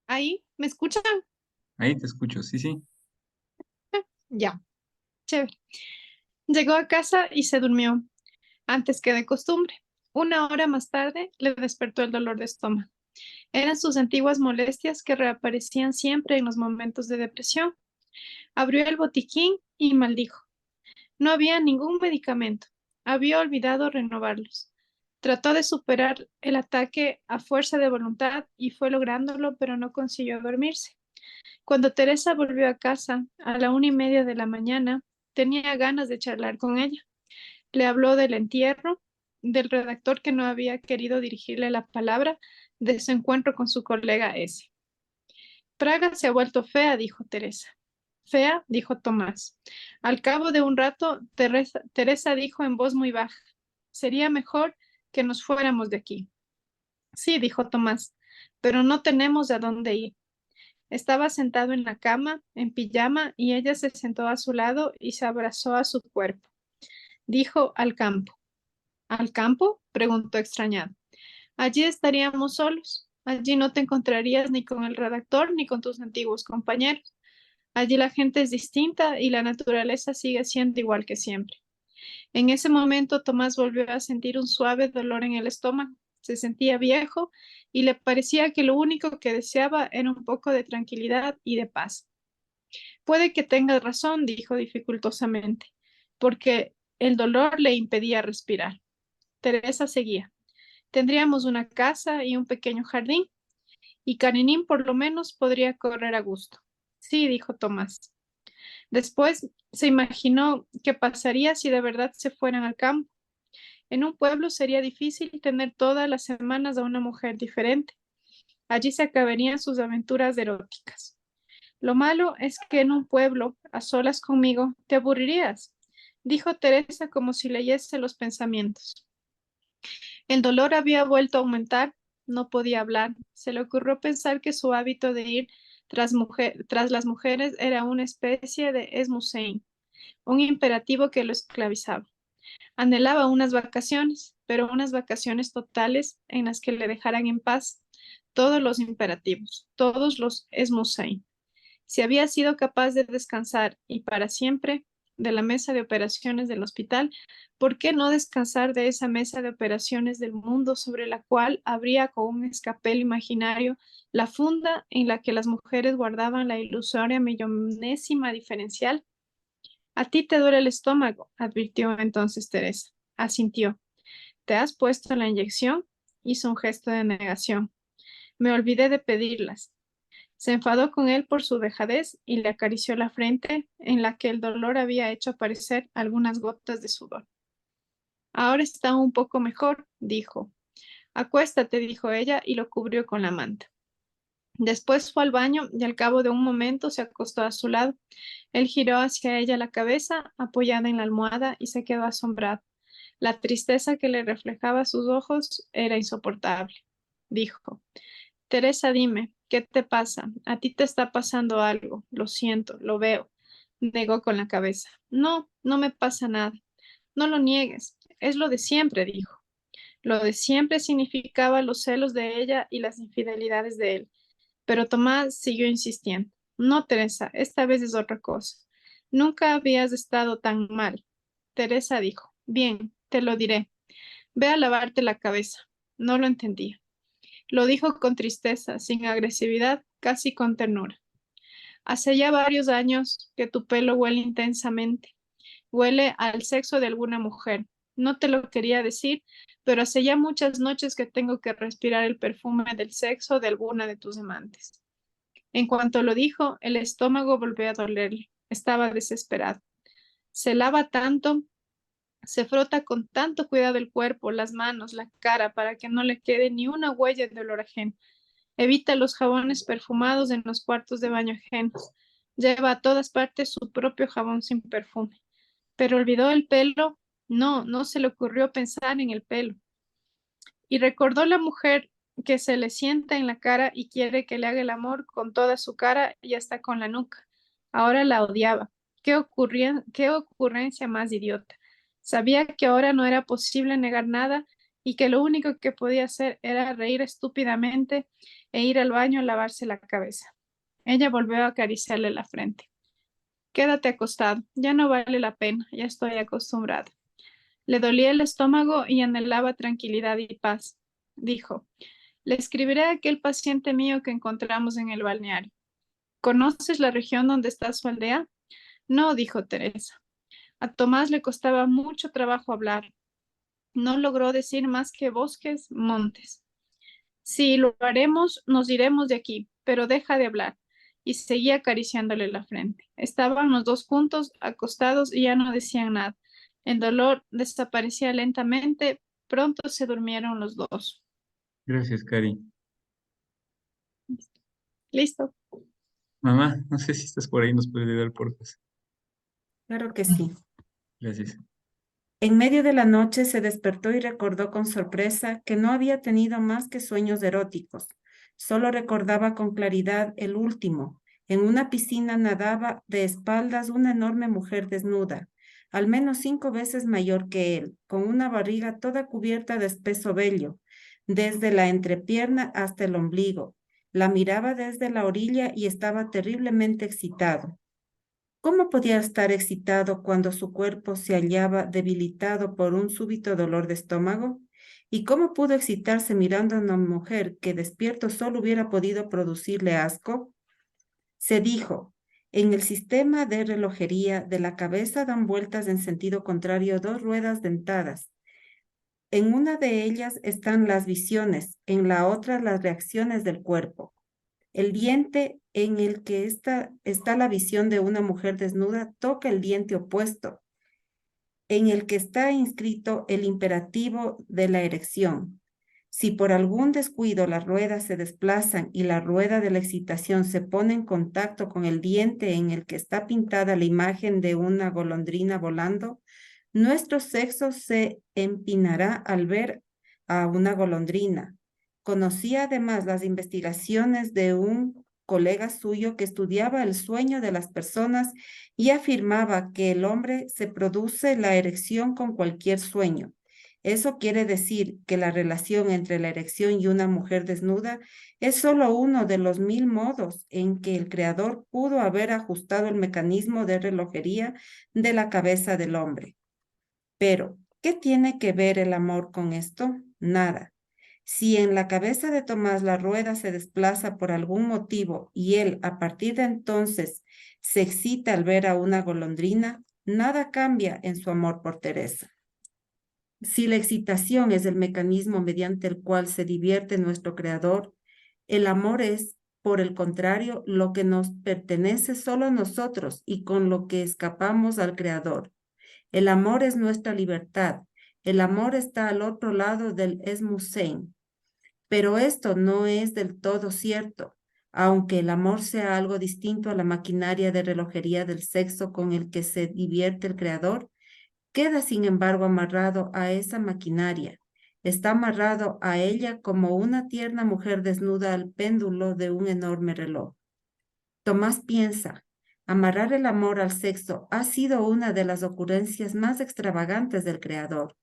¿Ahí? ¿Me escuchan? Ahí te escucho, sí, sí. Ya, chévere. Llegó a casa y se durmió, antes que de costumbre. Una hora más tarde le despertó el dolor de estómago. Eran sus antiguas molestias que reaparecían siempre en los momentos de depresión. Abrió el botiquín y maldijo. No había ningún medicamento. Había olvidado renovarlos. Trató de superar el ataque a fuerza de voluntad y fue lográndolo, pero no consiguió dormirse. Cuando Teresa volvió a casa a la 1:30 de la mañana, tenía ganas de charlar con ella. Le habló del entierro, del redactor que no había querido dirigirle la palabra, de su encuentro con su colega S. Praga se ha vuelto fea, dijo Teresa. Fea, dijo Tomás. Al cabo de un rato, Teresa dijo en voz muy baja, sería mejor que nos fuéramos de aquí. Sí, dijo Tomás, pero no tenemos a dónde ir. Estaba sentado en la cama, en pijama, y ella se sentó a su lado y se abrazó a su cuerpo. Dijo al campo. ¿Al campo? Preguntó extrañado. Allí estaríamos solos. Allí no te encontrarías ni con el redactor ni con tus antiguos compañeros. Allí la gente es distinta y la naturaleza sigue siendo igual que siempre. En ese momento Tomás volvió a sentir un suave dolor en el estómago. Se sentía viejo y le parecía que lo único que deseaba era un poco de tranquilidad y de paz. Puede que tengas razón, dijo dificultosamente, porque el dolor le impedía respirar. Teresa seguía. Tendríamos una casa y un pequeño jardín, y Karenín por lo menos podría correr a gusto. Sí, dijo Tomás. Después se imaginó qué pasaría si de verdad se fueran al campo. En un pueblo sería difícil tener todas las semanas a una mujer diferente. Allí se acabarían sus aventuras eróticas. Lo malo es que en un pueblo, a solas conmigo, te aburrirías, dijo Teresa como si leyese los pensamientos. El dolor había vuelto a aumentar, no podía hablar. Se le ocurrió pensar que su hábito de ir tras las mujeres era una especie de esmusein, un imperativo que lo esclavizaba. Anhelaba unas vacaciones, pero unas vacaciones totales en las que le dejaran en paz todos los imperativos, todos los esmusein. Si había sido capaz de descansar y para siempre de la mesa de operaciones del hospital, ¿por qué no descansar de esa mesa de operaciones del mundo sobre la cual abría con un escapel imaginario la funda en la que las mujeres guardaban la ilusoria millonésima diferencial? A ti te duele el estómago, advirtió entonces Teresa. Asintió. ¿Te has puesto la inyección? Hizo un gesto de negación. Me olvidé de pedirlas. Se enfadó con él por su dejadez y le acarició la frente, en la que el dolor había hecho aparecer algunas gotas de sudor. Ahora está un poco mejor, dijo. Acuéstate, dijo ella, y lo cubrió con la manta. Después fue al baño y al cabo de un momento se acostó a su lado. Él giró hacia ella la cabeza, apoyada en la almohada, y se quedó asombrado. La tristeza que le reflejaba sus ojos era insoportable. Dijo, Teresa, dime, ¿qué te pasa? A ti te está pasando algo. Lo siento, lo veo. Negó con la cabeza. No, no me pasa nada. No lo niegues. Es lo de siempre, dijo. Lo de siempre significaba los celos de ella y las infidelidades de él. Pero Tomás siguió insistiendo. No, Teresa, esta vez es otra cosa. Nunca habías estado tan mal. Teresa dijo, bien, te lo diré. Ve a lavarte la cabeza. No lo entendía. Lo dijo con tristeza, sin agresividad, casi con ternura. Hace ya varios años que tu pelo huele intensamente. Huele al sexo de alguna mujer. No te lo quería decir, pero hace ya muchas noches que tengo que respirar el perfume del sexo de alguna de tus amantes. En cuanto lo dijo, el estómago volvió a dolerle. Estaba desesperado. Se lava tanto, se frota con tanto cuidado el cuerpo, las manos, la cara, para que no le quede ni una huella de olor ajeno. Evita los jabones perfumados en los cuartos de baño ajenos. Lleva a todas partes su propio jabón sin perfume. Pero olvidó el pelo. No, no se le ocurrió pensar en el pelo. Y recordó la mujer que se le sienta en la cara y quiere que le haga el amor con toda su cara y hasta con la nuca. Ahora la odiaba. Qué ocurrencia más idiota. Sabía que ahora no era posible negar nada y que lo único que podía hacer era reír estúpidamente e ir al baño a lavarse la cabeza. Ella volvió a acariciarle la frente. Quédate acostado, ya no vale la pena, ya estoy acostumbrada. Le dolía el estómago y anhelaba tranquilidad y paz. Dijo, le escribiré a aquel paciente mío que encontramos en el balneario. ¿Conoces la región donde está su aldea? No, dijo Teresa. A Tomás le costaba mucho trabajo hablar. No logró decir más que bosques, montes. Si lo haremos, nos iremos de aquí, pero deja de hablar. Y seguía acariciándole la frente. Estaban los dos juntos, acostados, y ya no decían nada. El dolor desaparecía lentamente. Pronto se durmieron los dos. Gracias, Cari. Listo. Mamá, no sé si estás por ahí, nos puedes ayudar, por favor. Claro que sí. Gracias. En medio de la noche se despertó y recordó con sorpresa que no había tenido más que sueños eróticos. Solo recordaba con claridad el último. En una piscina nadaba de espaldas una enorme mujer desnuda, al menos 5 veces mayor que él, con una barriga toda cubierta de espeso vello, desde la entrepierna hasta el ombligo. La miraba desde la orilla y estaba terriblemente excitado. ¿Cómo podía estar excitado cuando su cuerpo se hallaba debilitado por un súbito dolor de estómago? ¿Y cómo pudo excitarse mirando a una mujer que despierto solo hubiera podido producirle asco? Se dijo, en el sistema de relojería de la cabeza dan vueltas en sentido contrario 2 ruedas dentadas. En una de ellas están las visiones, en la otra las reacciones del cuerpo. El diente en el que está la visión de una mujer desnuda toca el diente opuesto. en el que está inscrito el imperativo de la erección. Si por algún descuido las ruedas se desplazan y la rueda de la excitación se pone en contacto con el diente en el que está pintada la imagen de una golondrina volando, nuestro sexo se empinará al ver a una golondrina. Conocí además las investigaciones de un colega suyo que estudiaba el sueño de las personas y afirmaba que el hombre se produce la erección con cualquier sueño. Eso quiere decir que la relación entre la erección y una mujer desnuda es solo uno de los 1000 modos en que el creador pudo haber ajustado el mecanismo de relojería de la cabeza del hombre. Pero, ¿qué tiene que ver el amor con esto? Nada. Si en la cabeza de Tomás la rueda se desplaza por algún motivo y él a partir de entonces se excita al ver a una golondrina, nada cambia en su amor por Teresa. Si la excitación es el mecanismo mediante el cual se divierte nuestro creador, el amor es, por el contrario, lo que nos pertenece solo a nosotros y con lo que escapamos al creador. El amor es nuestra libertad. El amor está al otro lado del Esmusein. Pero esto no es del todo cierto. Aunque el amor sea algo distinto a la maquinaria de relojería del sexo con el que se divierte el creador, queda sin embargo amarrado a esa maquinaria. Está amarrado a ella como una tierna mujer desnuda al péndulo de un enorme reloj. Tomás piensa, amarrar el amor al sexo ha sido una de las ocurrencias más extravagantes del creador.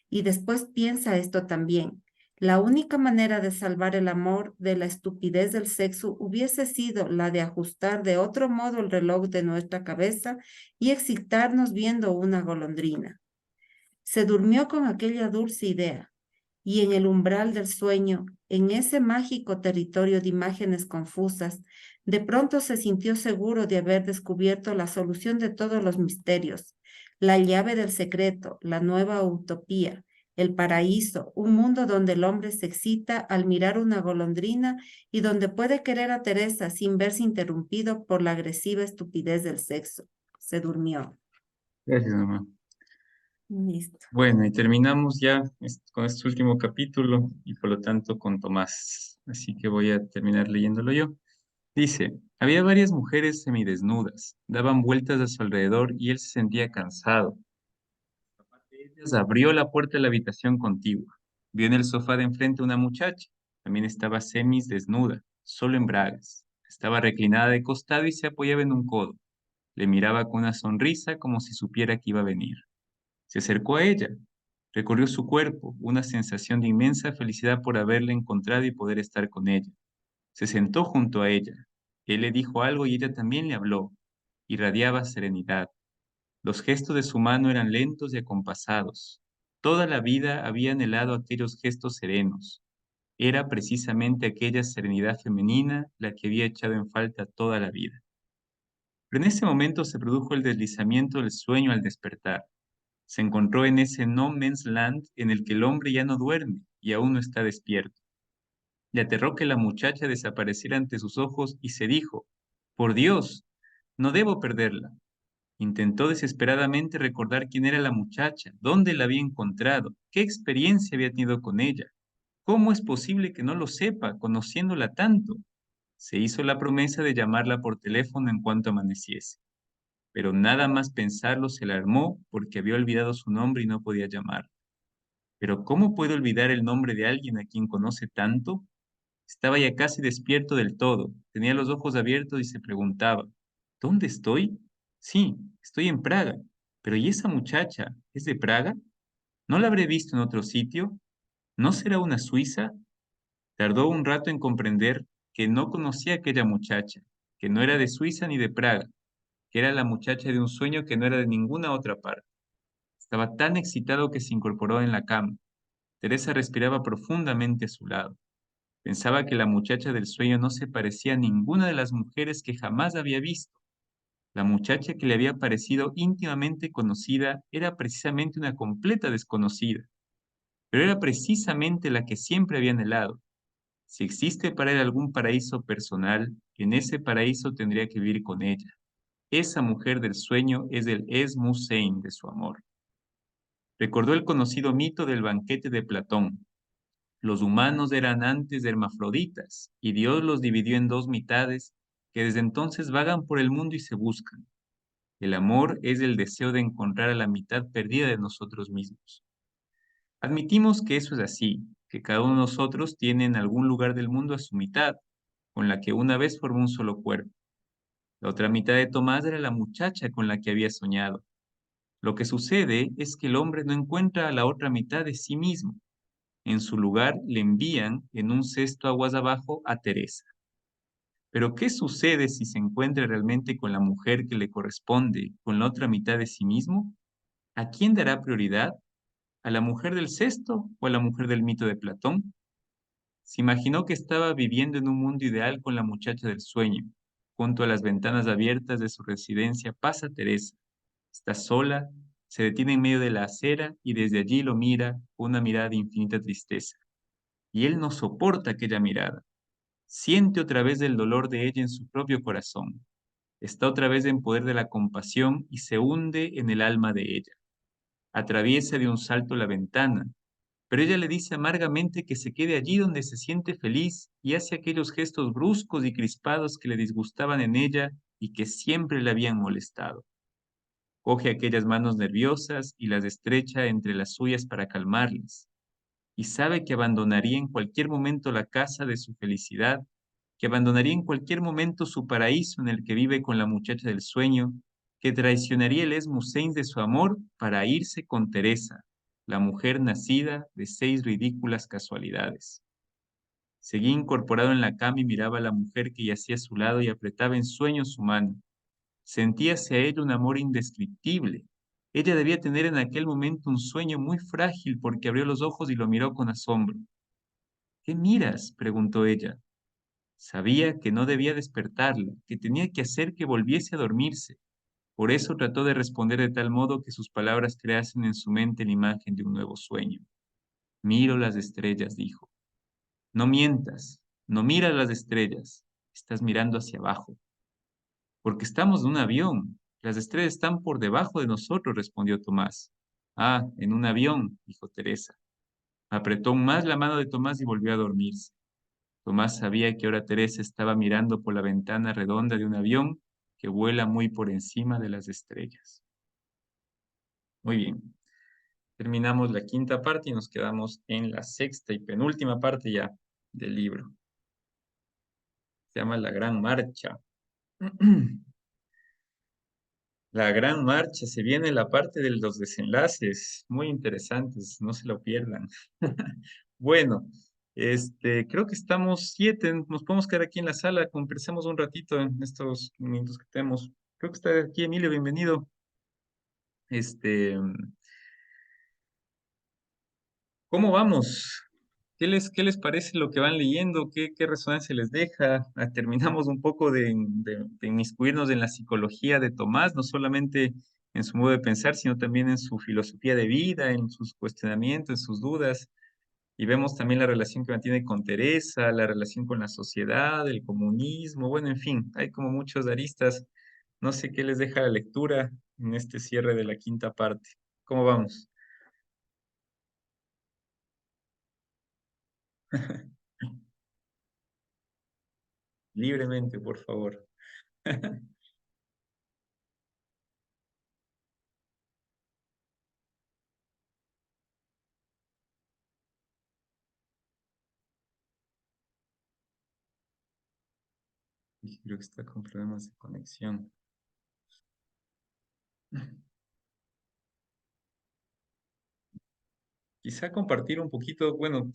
Y después piensa esto también. La única manera de salvar el amor de la estupidez del sexo hubiese sido la de ajustar de otro modo el reloj de nuestra cabeza y excitarnos viendo una golondrina. Se durmió con aquella dulce idea y en el umbral del sueño, en ese mágico territorio de imágenes confusas, de pronto se sintió seguro de haber descubierto la solución de todos los misterios, la llave del secreto, la nueva utopía, el paraíso, un mundo donde el hombre se excita al mirar una golondrina y donde puede querer a Teresa sin verse interrumpido por la agresiva estupidez del sexo. Se durmió. Gracias, mamá. Listo. Bueno, y terminamos ya con este último capítulo y por lo tanto con Tomás. Así que voy a terminar leyéndolo yo. Dice, había varias mujeres semidesnudas, daban vueltas a su alrededor y él se sentía cansado. Ellas abrió la puerta de la habitación contigua. Vio en el sofá de enfrente una muchacha. También estaba desnuda, solo en bragas. Estaba reclinada de costado y se apoyaba en un codo. Le miraba con una sonrisa como si supiera que iba a venir. Se acercó a ella. Recorrió su cuerpo, una sensación de inmensa felicidad por haberla encontrado y poder estar con ella. Se sentó junto a ella. Él le dijo algo y ella también le habló. Irradiaba serenidad. Los gestos de su mano eran lentos y acompasados. Toda la vida había anhelado aquellos gestos serenos. Era precisamente aquella serenidad femenina la que había echado en falta toda la vida. Pero en ese momento se produjo el deslizamiento del sueño al despertar. Se encontró en ese no man's land en el que el hombre ya no duerme y aún no está despierto. Le aterró que la muchacha desapareciera ante sus ojos y se dijo, «Por Dios, no debo perderla». Intentó desesperadamente recordar quién era la muchacha, dónde la había encontrado, qué experiencia había tenido con ella. ¿Cómo es posible que no lo sepa, conociéndola tanto? Se hizo la promesa de llamarla por teléfono en cuanto amaneciese. Pero nada más pensarlo se alarmó porque había olvidado su nombre y no podía llamarla. Pero ¿cómo puede olvidar el nombre de alguien a quien conoce tanto? Estaba ya casi despierto del todo, tenía los ojos abiertos y se preguntaba, ¿dónde estoy? Sí, estoy en Praga, pero ¿y esa muchacha es de Praga? ¿No la habré visto en otro sitio? ¿No será una suiza? Tardó un rato en comprender que no conocía a aquella muchacha, que no era de Suiza ni de Praga, que era la muchacha de un sueño que no era de ninguna otra parte. Estaba tan excitado que se incorporó en la cama. Teresa respiraba profundamente a su lado. Pensaba que la muchacha del sueño no se parecía a ninguna de las mujeres que jamás había visto. La muchacha que le había parecido íntimamente conocida era precisamente una completa desconocida, pero era precisamente la que siempre había anhelado. Si existe para él algún paraíso personal, en ese paraíso tendría que vivir con ella. Esa mujer del sueño es el Esmusein de su amor. Recordó el conocido mito del banquete de Platón. Los humanos eran antes hermafroditas, y Dios los dividió en dos mitades que desde entonces vagan por el mundo y se buscan. El amor es el deseo de encontrar a la mitad perdida de nosotros mismos. Admitimos que eso es así, que cada uno de nosotros tiene en algún lugar del mundo a su mitad, con la que una vez formó un solo cuerpo. La otra mitad de Tomás era la muchacha con la que había soñado. Lo que sucede es que el hombre no encuentra a la otra mitad de sí mismo. En su lugar le envían en un cesto aguas abajo a Teresa. Pero ¿qué sucede si se encuentra realmente con la mujer que le corresponde, con la otra mitad de sí mismo? ¿A quién dará prioridad? ¿A la mujer del cesto o a la mujer del mito de Platón? Se imaginó que estaba viviendo en un mundo ideal con la muchacha del sueño. Junto a las ventanas abiertas de su residencia pasa Teresa. Está sola, se detiene en medio de la acera y desde allí lo mira con una mirada de infinita tristeza. Y él no soporta aquella mirada. Siente otra vez el dolor de ella en su propio corazón. Está otra vez en poder de la compasión y se hunde en el alma de ella. Atraviesa de un salto la ventana, pero ella le dice amargamente que se quede allí donde se siente feliz y hace aquellos gestos bruscos y crispados que le disgustaban en ella y que siempre le habían molestado. Coge aquellas manos nerviosas y las estrecha entre las suyas para calmarlas, y sabe que abandonaría en cualquier momento la casa de su felicidad, que abandonaría en cualquier momento su paraíso en el que vive con la muchacha del sueño, que traicionaría el esmusein de su amor para irse con Teresa, la mujer nacida de 6 ridículas casualidades. Seguía incorporado en la cama y miraba a la mujer que yacía a su lado y apretaba en sueños su mano. Sentía hacia ella un amor indescriptible. Ella debía tener en aquel momento un sueño muy frágil porque abrió los ojos y lo miró con asombro. ¿Qué miras?, preguntó ella. Sabía que no debía despertarla, que tenía que hacer que volviese a dormirse. Por eso trató de responder de tal modo que sus palabras creasen en su mente la imagen de un nuevo sueño. Miro las estrellas, dijo. No mientas, no miras las estrellas, estás mirando hacia abajo. Porque estamos en un avión. Las estrellas están por debajo de nosotros, respondió Tomás. Ah, en un avión, dijo Teresa. Apretó aún más la mano de Tomás y volvió a dormirse. Tomás sabía que ahora Teresa estaba mirando por la ventana redonda de un avión que vuela muy por encima de las estrellas. Muy bien. Terminamos la quinta parte y nos quedamos en la sexta y penúltima parte ya del libro. Se llama La Gran Marcha. La Gran Marcha, se viene la parte de los desenlaces, muy interesantes, no se lo pierdan. Bueno, creo que estamos 7, nos podemos quedar aquí en la sala, conversemos un ratito en estos minutos que tenemos. Creo que está aquí Emilio, bienvenido. Este, ¿Cómo vamos? ¿Qué les parece lo que van leyendo? ¿Qué resonancia les deja? Terminamos un poco de inmiscuirnos en la psicología de Tomás, no solamente en su modo de pensar, sino también en su filosofía de vida, en sus cuestionamientos, en sus dudas. Y vemos también la relación que mantiene con Teresa, la relación con la sociedad, el comunismo, bueno, en fin, hay como muchos aristas. No sé qué les deja la lectura en este cierre de la quinta parte. ¿Cómo vamos? Libremente, por favor. Y creo que está con problemas de conexión. Quizá compartir un poquito, bueno,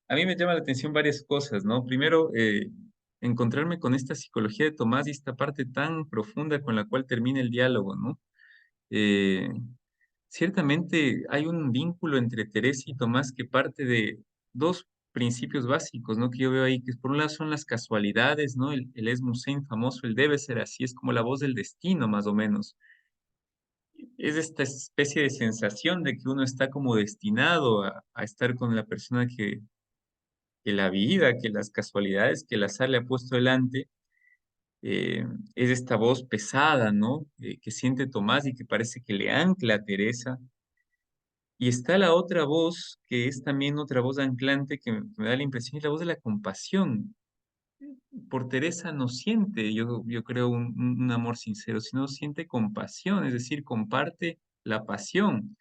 a mí me llama la atención varias cosas, ¿no? Primero, encontrarme con esta psicología de Tomás y esta parte tan profunda con la cual termina el diálogo, ¿no? Eh, Ciertamente hay un vínculo entre Teresa y Tomás que parte de dos principios básicos, ¿no? Que yo veo ahí, que por un lado son las casualidades, ¿no? El es Musen famoso, el debe ser así, es como la voz del destino, más o menos. Es esta especie de sensación de que uno está como destinado a estar con la persona que la vida, que las casualidades, que el azar le ha puesto delante. eh, es esta voz pesada, ¿no? Que siente Tomás y que parece que le ancla a Teresa. Y está la otra voz, que es también otra voz anclante que me da la impresión, es la voz de la compasión. Por Teresa no siente, yo creo, un amor sincero, sino siente compasión, es decir, comparte la pasión.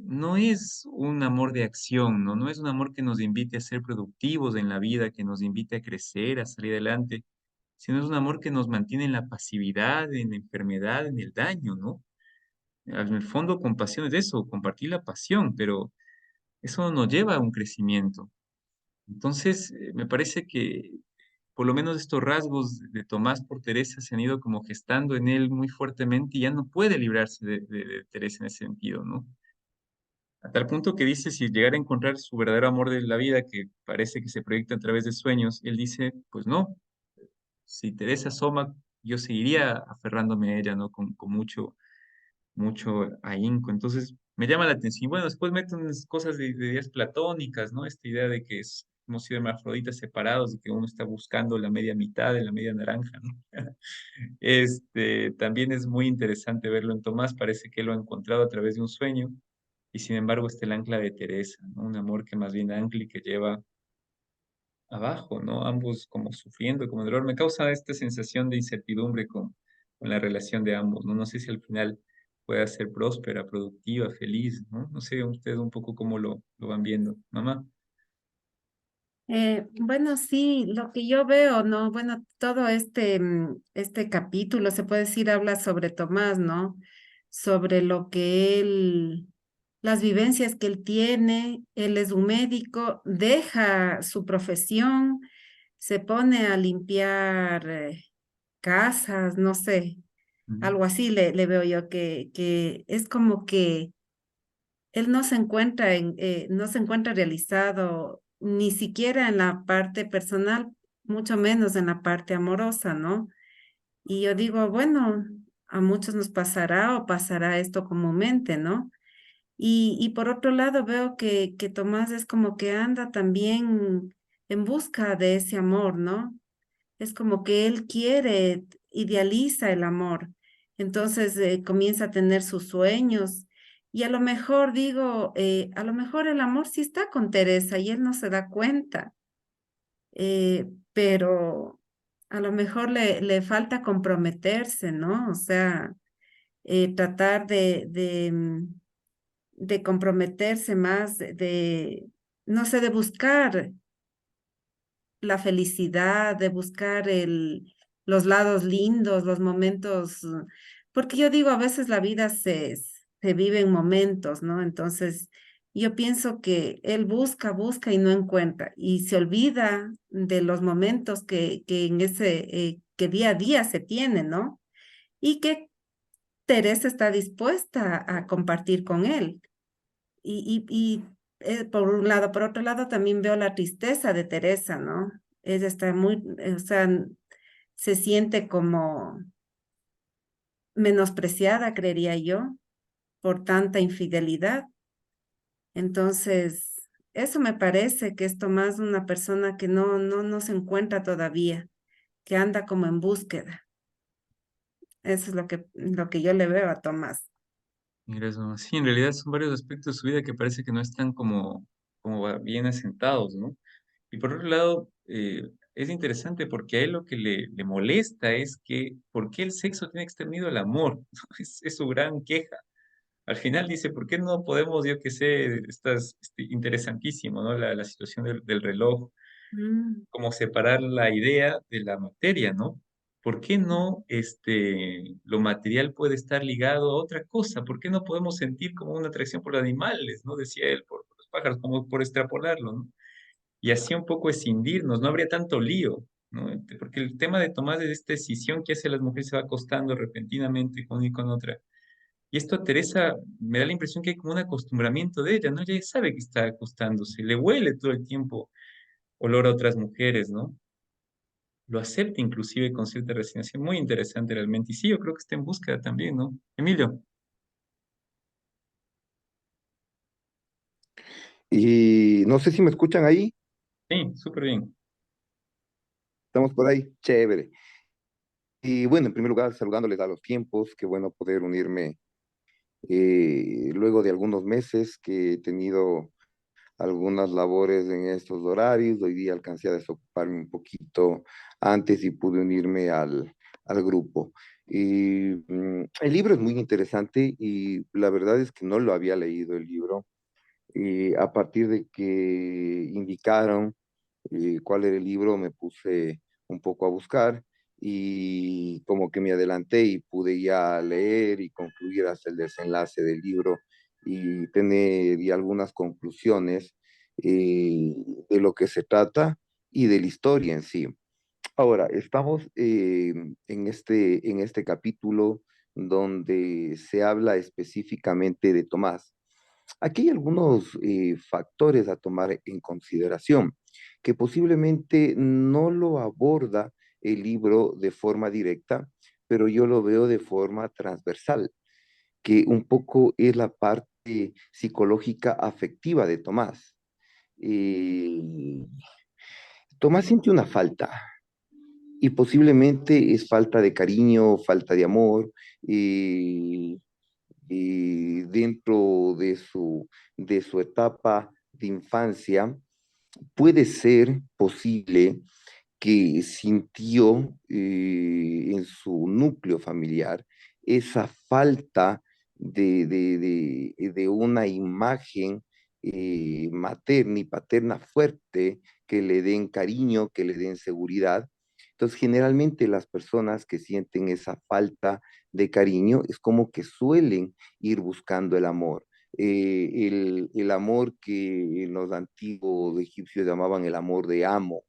No es un amor de acción, ¿no? No es un amor que nos invite a ser productivos en la vida, que nos invite a crecer, a salir adelante, sino es un amor que nos mantiene en la pasividad, en la enfermedad, en el daño, ¿no? En el fondo, compasión es eso, compartir la pasión, pero eso nos lleva a un crecimiento. Entonces, me parece que por lo menos estos rasgos de Tomás por Teresa se han ido como gestando en él muy fuertemente y ya no puede librarse de Teresa en ese sentido, ¿no? A tal punto que dice, si llegara a encontrar su verdadero amor de la vida, que parece que se proyecta a través de sueños, él dice, pues no, si Teresa asoma, yo seguiría aferrándome a ella, ¿no? Con mucho ahínco. Entonces, me llama la atención. Y bueno, después meten unas cosas de ideas platónicas, ¿no? Esta idea de que hemos sido hermafroditas separados y que uno está buscando la media mitad de la media naranja, ¿no? También es muy interesante verlo en Tomás, parece que lo ha encontrado a través de un sueño, y sin embargo está el ancla de Teresa, ¿no? Un amor que más bien ancla y que lleva abajo, ¿no? Ambos como sufriendo, como dolor. Me causa esta sensación de incertidumbre con la relación de ambos, ¿no? No sé si al final pueda ser próspera, productiva, feliz, ¿no? No sé ustedes un poco cómo lo van viendo, mamá. Bueno, sí, lo que yo veo, ¿no? Bueno, todo este capítulo, se puede decir, habla sobre Tomás, ¿no? Sobre lo que él, las vivencias que él tiene, él es un médico, deja su profesión, se pone a limpiar casas, no sé, Ujú, algo así le veo yo, que es como que él no se encuentra no se encuentra realizado ni siquiera en la parte personal, mucho menos en la parte amorosa, ¿no? Y yo digo, bueno, a muchos nos pasará o pasará esto comúnmente, ¿no? Y por otro lado veo que Tomás es como que anda también en busca de ese amor, ¿no? Es como que él quiere, idealiza el amor. Entonces comienza a tener sus sueños. Y a lo mejor digo, a lo mejor el amor sí está con Teresa y él no se da cuenta, pero a lo mejor le falta comprometerse, ¿no? O sea, tratar de comprometerse más, no sé, de buscar la felicidad, de buscar los lados lindos, los momentos, porque yo digo, a veces la vida se vive en momentos, ¿no? Entonces, yo pienso que él busca, busca y no encuentra, y se olvida de los momentos que en que día a día se tienen, ¿no? Y que Teresa está dispuesta a compartir con él. Por un lado, por otro lado, también veo la tristeza de Teresa, ¿no? Ella está muy, o sea, se siente como menospreciada, creería yo, por tanta infidelidad. Entonces, eso me parece que es Tomás una persona que no se encuentra todavía, que anda como en búsqueda. Eso es lo que yo le veo a Tomás. mira eso. Sí, en realidad son varios aspectos de su vida que parece que no están como bien asentados, ¿no? Y por otro lado, es interesante porque a él lo que le molesta es que, ¿por qué el sexo tiene que estar unido al amor? Es su gran queja. Al final dice, ¿por qué no podemos, yo qué sé, interesantísimo, ¿no? La situación del reloj, Mm, como separar la idea de la materia, ¿no? ¿Por qué no lo material puede estar ligado a otra cosa? ¿Por qué no podemos sentir como una atracción por los animales, ¿no? Decía él, por los pájaros, como por extrapolarlo, ¿no? Y así un poco escindirnos, no habría tanto lío, ¿no? Porque el tema de tomar de esta decisión que hace a las mujeres se va acostando repentinamente con una y con otra. Y esto a Teresa me da la impresión que hay como un acostumbramiento de ella, ¿no? Ella ya sabe que está acostándose, le huele todo el tiempo olor a otras mujeres, ¿no? Lo acepta inclusive con cierta resignación, muy interesante realmente. Y sí, yo creo que está en búsqueda también, ¿no? Emilio, Y no sé si me escuchan ahí, sí, súper bien. estamos por ahí, chévere. Y bueno, en primer lugar, saludándoles a los tiempos, qué bueno poder unirme luego de algunos meses que he tenido algunas labores en estos horarios. Hoy día alcancé a desocuparme un poquito antes y pude unirme al grupo. Y, el libro es muy interesante y la verdad es que no lo había leído el libro. Y a partir de que indicaron cuál era el libro, me puse un poco a buscar y como que me adelanté y pude ya leer y concluir hasta el desenlace del libro y tener y algunas conclusiones de lo que se trata y de la historia en sí. Ahora, estamos en este capítulo donde se habla específicamente de Tomás. Aquí hay algunos factores a tomar en consideración que posiblemente no lo aborda el libro de forma directa, pero yo lo veo de forma transversal, que un poco es la parte psicológica afectiva de Tomás. Eh, Tomás siente una falta y posiblemente es falta de cariño, falta de amor, eh, dentro de su etapa de infancia, puede ser posible que sintió en su núcleo familiar esa falta de una imagen materna y paterna fuerte que le den cariño, que le den seguridad. Entonces, generalmente las personas que sienten esa falta de cariño es como que suelen ir buscando el amor. El amor que en los antiguos egipcios llamaban el amor de amo,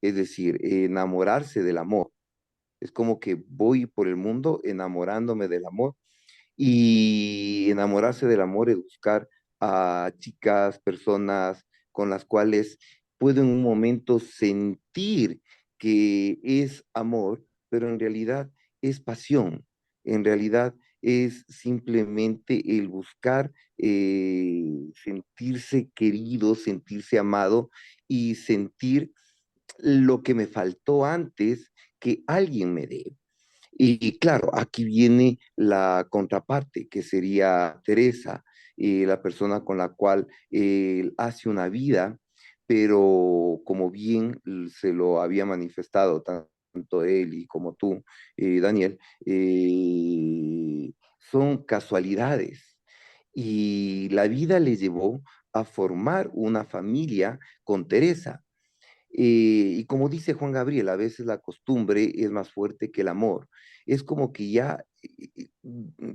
es decir, enamorarse del amor. Es como que voy por el mundo enamorándome del amor y enamorarse del amor es buscar a chicas, personas con las cuales puedo en un momento sentir que es amor, pero en realidad es pasión, en realidad es simplemente el buscar sentirse querido, sentirse amado y sentir lo que me faltó antes que alguien me dé. Y claro, aquí viene la contraparte, que sería Teresa, la persona con la cual hace una vida, pero como bien se lo había manifestado tanto él y como tú, Daniel, son casualidades. Y la vida le llevó a formar una familia con Teresa. Y como dice Juan Gabriel, a veces la costumbre es más fuerte que el amor. Es como que ya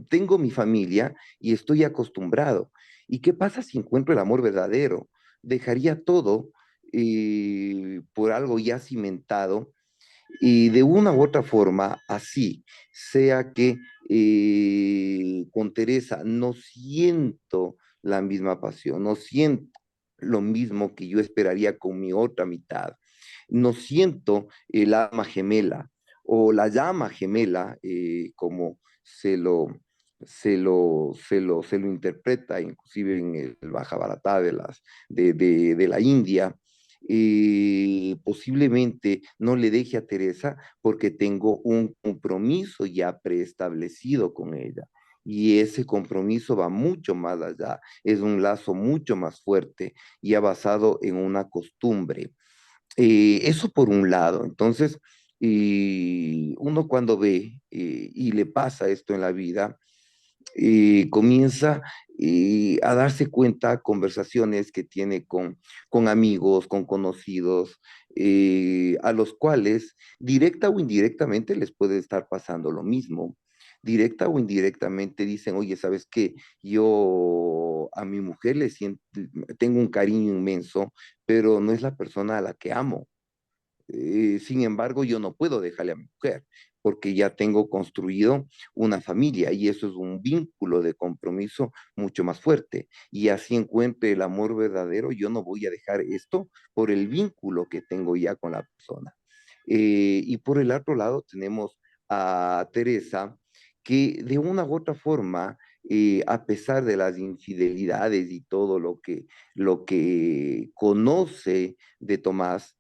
tengo mi familia y estoy acostumbrado. ¿Y qué pasa si encuentro el amor verdadero? Dejaría todo por algo ya cimentado y de una u otra forma, así, sea que con Teresa no siento la misma pasión, no siento lo mismo que yo esperaría con mi otra mitad, no siento el alma gemela o la llama gemela, como se lo interpreta inclusive en el Bhagavatam de la India. Posiblemente no le deje a Teresa porque tengo un compromiso ya preestablecido con ella. Y ese compromiso va mucho más allá, es un lazo mucho más fuerte, ya basado en una costumbre. Eso por un lado. Entonces, uno cuando ve y le pasa esto en la vida, comienza a darse cuenta conversaciones que tiene con amigos, con conocidos, a los cuales directa o indirectamente les puede estar pasando lo mismo. Directa o indirectamente dicen, oye, ¿sabes qué? Yo a mi mujer le siento, tengo un cariño inmenso, pero no es la persona a la que amo. Sin embargo, yo no puedo dejarle a mi mujer porque ya tengo construido una familia y eso es un vínculo de compromiso mucho más fuerte. Y así encuentre el amor verdadero, yo no voy a dejar esto por el vínculo que tengo ya con la persona. Y por el otro lado tenemos a Teresa, que de una u otra forma, a pesar de las infidelidades y todo lo que conoce de Tomás,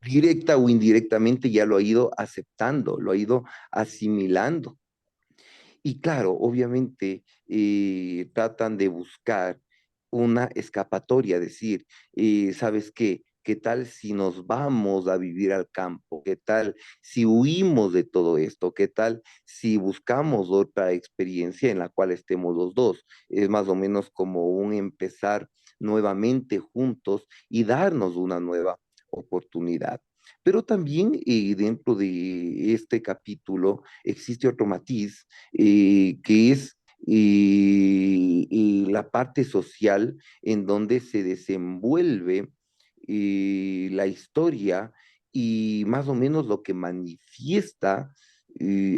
directa o indirectamente ya lo ha ido aceptando, lo ha ido asimilando. Y claro, obviamente tratan de buscar una escapatoria, decir, ¿sabes qué? ¿Qué tal si nos vamos a vivir al campo? ¿Qué tal si huimos de todo esto? ¿Qué tal si buscamos otra experiencia en la cual estemos los dos? Es más o menos como un empezar nuevamente juntos y darnos una nueva oportunidad. Pero también dentro de este capítulo existe otro matiz que es la parte social en donde se desenvuelve la historia y más o menos lo que manifiesta,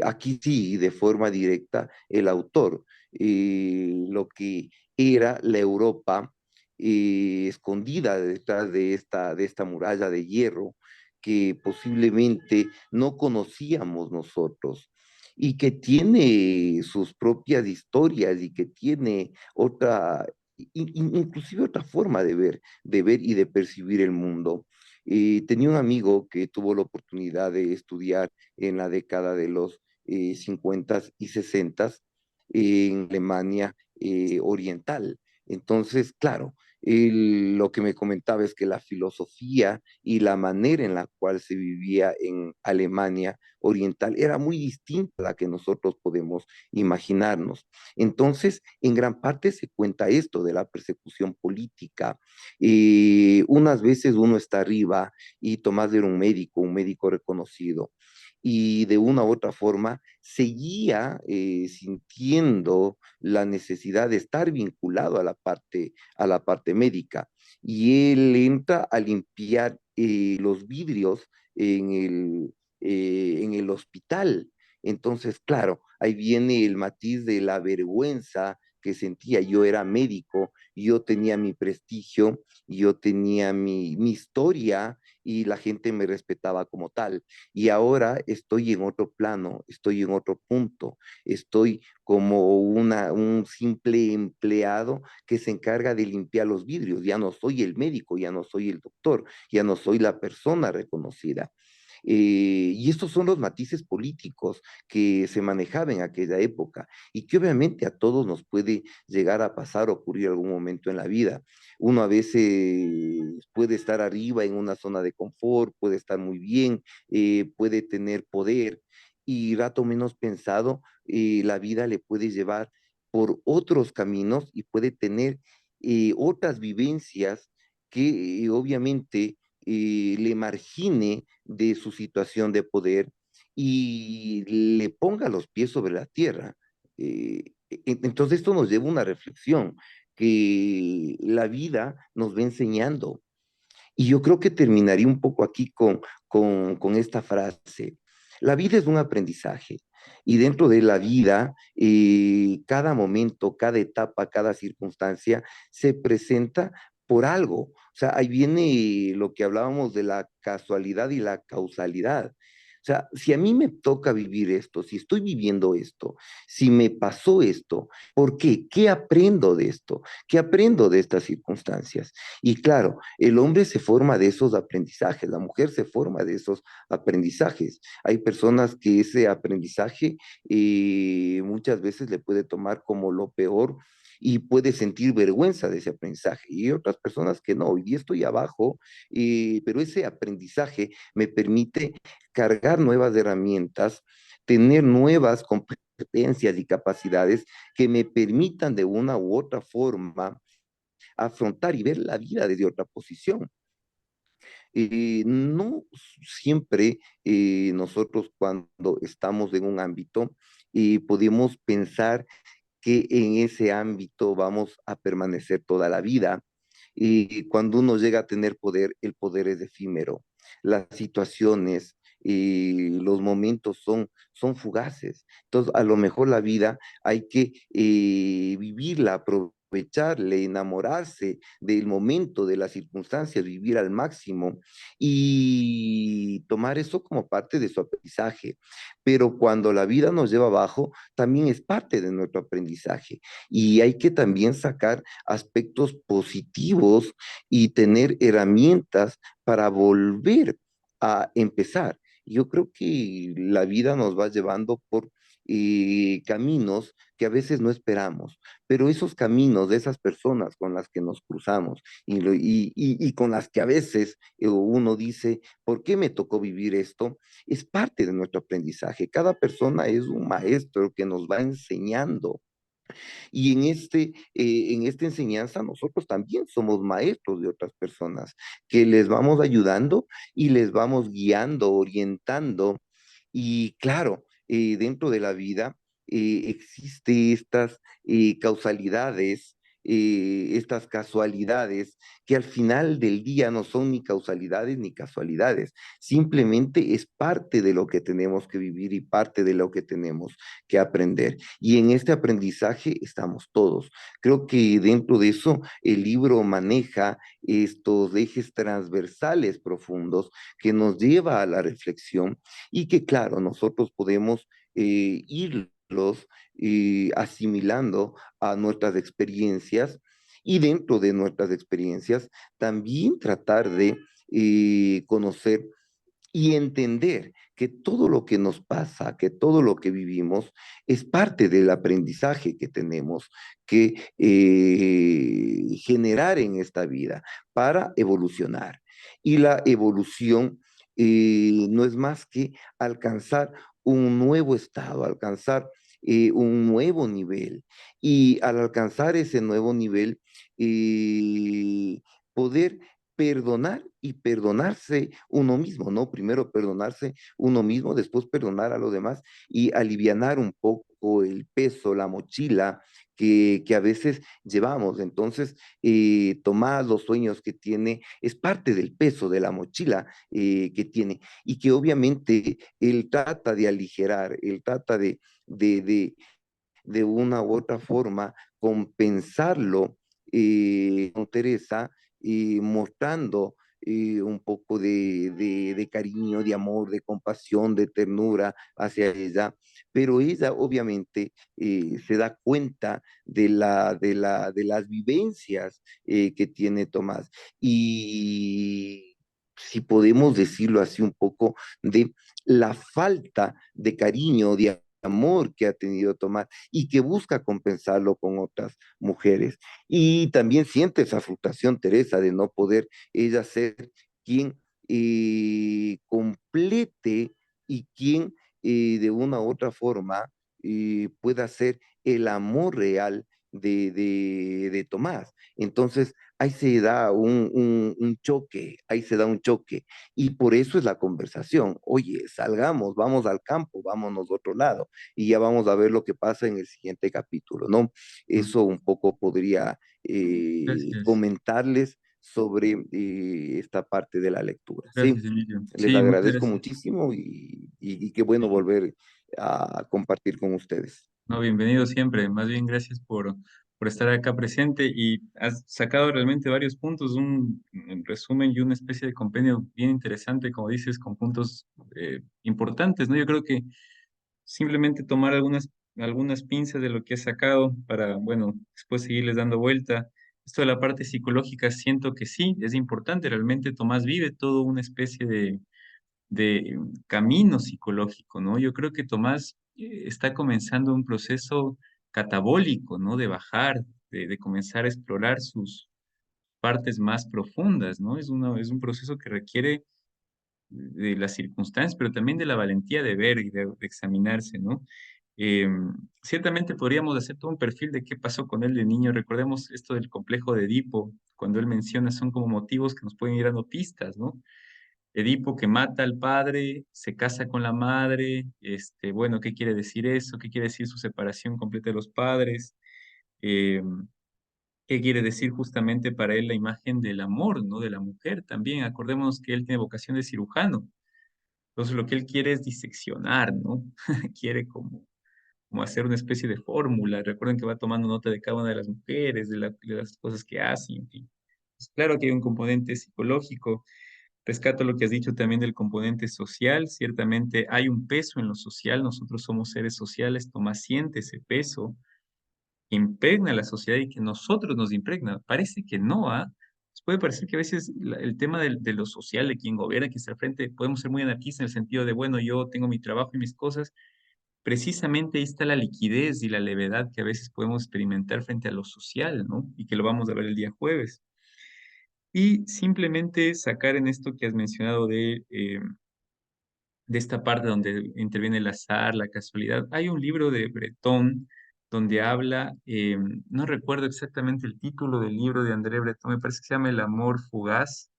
aquí sí, de forma directa, el autor, lo que era la Europa escondida detrás de esta muralla de hierro que posiblemente no conocíamos nosotros y que tiene sus propias historias y que tiene otra, inclusive otra forma de ver y de percibir el mundo. Tenía un amigo que tuvo la oportunidad de estudiar en la década de los 50 y 60 en Alemania Oriental. Entonces, claro, lo que me comentaba es que la filosofía y la manera en la cual se vivía en Alemania Oriental era muy distinta a la que nosotros podemos imaginarnos. Entonces, en gran parte se cuenta esto de la persecución política. Unas veces uno está arriba y Tomás era un médico reconocido, y de una u otra forma seguía sintiendo la necesidad de estar vinculado a la parte médica. Y él entra a limpiar los vidrios en en el hospital. Entonces, claro, ahí viene el matiz de la vergüenza que sentía. Yo era médico, yo tenía mi prestigio, yo tenía mi historia y la gente me respetaba como tal. Y ahora estoy en otro plano, estoy en otro punto, estoy como un simple empleado que se encarga de limpiar los vidrios. Ya no soy el médico, ya no soy el doctor, ya no soy la persona reconocida. Y estos son los matices políticos que se manejaban en aquella época y que obviamente a todos nos puede llegar a pasar o ocurrir algún momento en la vida. Uno a veces puede estar arriba en una zona de confort, puede estar muy bien, puede tener poder y rato menos pensado, la vida le puede llevar por otros caminos y puede tener otras vivencias que obviamente le margine de su situación de poder y le ponga los pies sobre la tierra. Entonces esto nos lleva a una reflexión que la vida nos va enseñando. Y yo creo que terminaría un poco aquí con esta frase. La vida es un aprendizaje y dentro de la vida, cada momento, cada etapa, cada circunstancia se presenta por algo. O sea, ahí viene lo que hablábamos de la casualidad y la causalidad. O sea, si a mí me toca vivir esto, si estoy viviendo esto, si me pasó esto, ¿por qué? ¿Qué aprendo de esto? ¿Qué aprendo de estas circunstancias? Y claro, el hombre se forma de esos aprendizajes, la mujer se forma de esos aprendizajes. Hay personas que ese aprendizaje muchas veces le puede tomar como lo peor y puede sentir vergüenza de ese aprendizaje. Y hay otras personas que no, hoy día estoy abajo, pero ese aprendizaje me permite cargar nuevas herramientas, tener nuevas competencias y capacidades que me permitan de una u otra forma afrontar y ver la vida desde otra posición. No siempre nosotros cuando estamos en un ámbito podemos pensar que en ese ámbito vamos a permanecer toda la vida. Y cuando uno llega a tener poder, el poder es efímero. Las situaciones, los momentos son fugaces. Entonces, a lo mejor la vida hay que vivirla, aprovecharle, enamorarse del momento, de las circunstancias, vivir al máximo y tomar eso como parte de su aprendizaje. Pero cuando la vida nos lleva abajo, también es parte de nuestro aprendizaje y hay que también sacar aspectos positivos y tener herramientas para volver a empezar. Yo creo que la vida nos va llevando por caminos que a veces no esperamos, pero esos caminos de esas personas con las que nos cruzamos y con las que a veces uno dice, ¿por qué me tocó vivir esto? Es parte de nuestro aprendizaje. Cada persona es un maestro que nos va enseñando y en esta enseñanza nosotros también somos maestros de otras personas, que les vamos ayudando y les vamos guiando, orientando. Y claro, dentro de la vida existe estas causalidades, estas casualidades, que al final del día no son ni causalidades ni casualidades, simplemente es parte de lo que tenemos que vivir y parte de lo que tenemos que aprender. Y en este aprendizaje estamos todos. Creo que dentro de eso el libro maneja estos ejes transversales profundos que nos lleva a la reflexión y que, claro, nosotros podemos irlos asimilando a nuestras experiencias y dentro de nuestras experiencias también tratar de conocer y entender que todo lo que nos pasa, que todo lo que vivimos es parte del aprendizaje que tenemos que generar en esta vida para evolucionar. Y la evolución no es más que alcanzar un nuevo estado, alcanzar un nuevo nivel. Y al alcanzar ese nuevo nivel, poder perdonar y perdonarse uno mismo, ¿no? Primero perdonarse uno mismo, después perdonar a los demás y alivianar un poco el peso, la mochila que a veces llevamos. Entonces, Tomás, los sueños que tiene, es parte del peso de la mochila que tiene y que obviamente él trata de aligerar, él trata de una u otra forma compensarlo con Teresa, mostrando un poco de cariño, de amor, de compasión, de ternura hacia ella, pero ella obviamente se da cuenta de las vivencias que tiene Tomás y si podemos decirlo así un poco, de la falta de cariño, de amor que ha tenido Tomás y que busca compensarlo con otras mujeres. Y también siente esa frustración, Teresa, de no poder ella ser quien complete y quien de una u otra forma pueda ser el amor real de Tomás. Entonces, ahí se da un choque, ahí se da un choque. Y por eso es la conversación. Oye, salgamos, vamos al campo, vámonos a otro lado y ya vamos a ver lo que pasa en el siguiente capítulo, ¿no? Mm, Eso un poco podría gracias, comentarles sobre esta parte de la lectura, ¿sí? gracias, Emilio. Les Sí, muchas agradezco gracias. muchísimo y qué bueno Sí. volver a compartir con ustedes. No, bienvenido siempre. Más bien, gracias por estar acá presente y has sacado realmente varios puntos, un resumen y una especie de compendio bien interesante, como dices, con puntos importantes, ¿no? Yo creo que simplemente tomar algunas pinzas de lo que has sacado para, bueno, después seguirles dando vuelta. Esto de la parte psicológica, siento que sí, es importante. Realmente Tomás vive toda una especie de camino psicológico, ¿no? Yo creo que Tomás está comenzando un proceso catabólico, ¿no? De bajar, de comenzar a explorar sus partes más profundas, ¿no? Es un proceso que requiere de las circunstancias, pero también de la valentía de ver y de examinarse, ¿no? Ciertamente podríamos hacer todo un perfil de qué pasó con él de niño. Recordemos esto del complejo de Edipo, cuando él menciona, son como motivos que nos pueden ir dando pistas, ¿no? Edipo que mata al padre, se casa con la madre, bueno, ¿qué quiere decir eso? ¿Qué quiere decir su separación completa de los padres? Eh, ¿Qué quiere decir justamente para él la imagen del amor, ¿no? De la mujer también. Acordémonos que él tiene vocación de cirujano. Entonces lo que él quiere es diseccionar, ¿no? Quiere como hacer una especie de fórmula. Recuerden que va tomando nota de cada una de las mujeres, de las cosas que hacen, en fin. Pues claro que hay un componente psicológico. Rescato lo que has dicho también del componente social. Ciertamente hay un peso en lo social. Nosotros somos seres sociales. Tomás siente ese peso, impregna la sociedad y que nosotros nos impregna. Parece que no, ¿ah? Puede parecer que a veces el tema de lo social, de quien gobierna, quien está al frente, podemos ser muy anarquistas en el sentido de, bueno, yo tengo mi trabajo y mis cosas. Precisamente ahí está la liquidez y la levedad que a veces podemos experimentar frente a lo social, ¿no? Y que lo vamos a ver el día jueves. Y simplemente sacar en esto que has mencionado de esta parte donde interviene el azar, la casualidad. Hay un libro de Breton donde habla, no recuerdo exactamente el título del libro de André Breton, me parece que se llama El amor fugaz.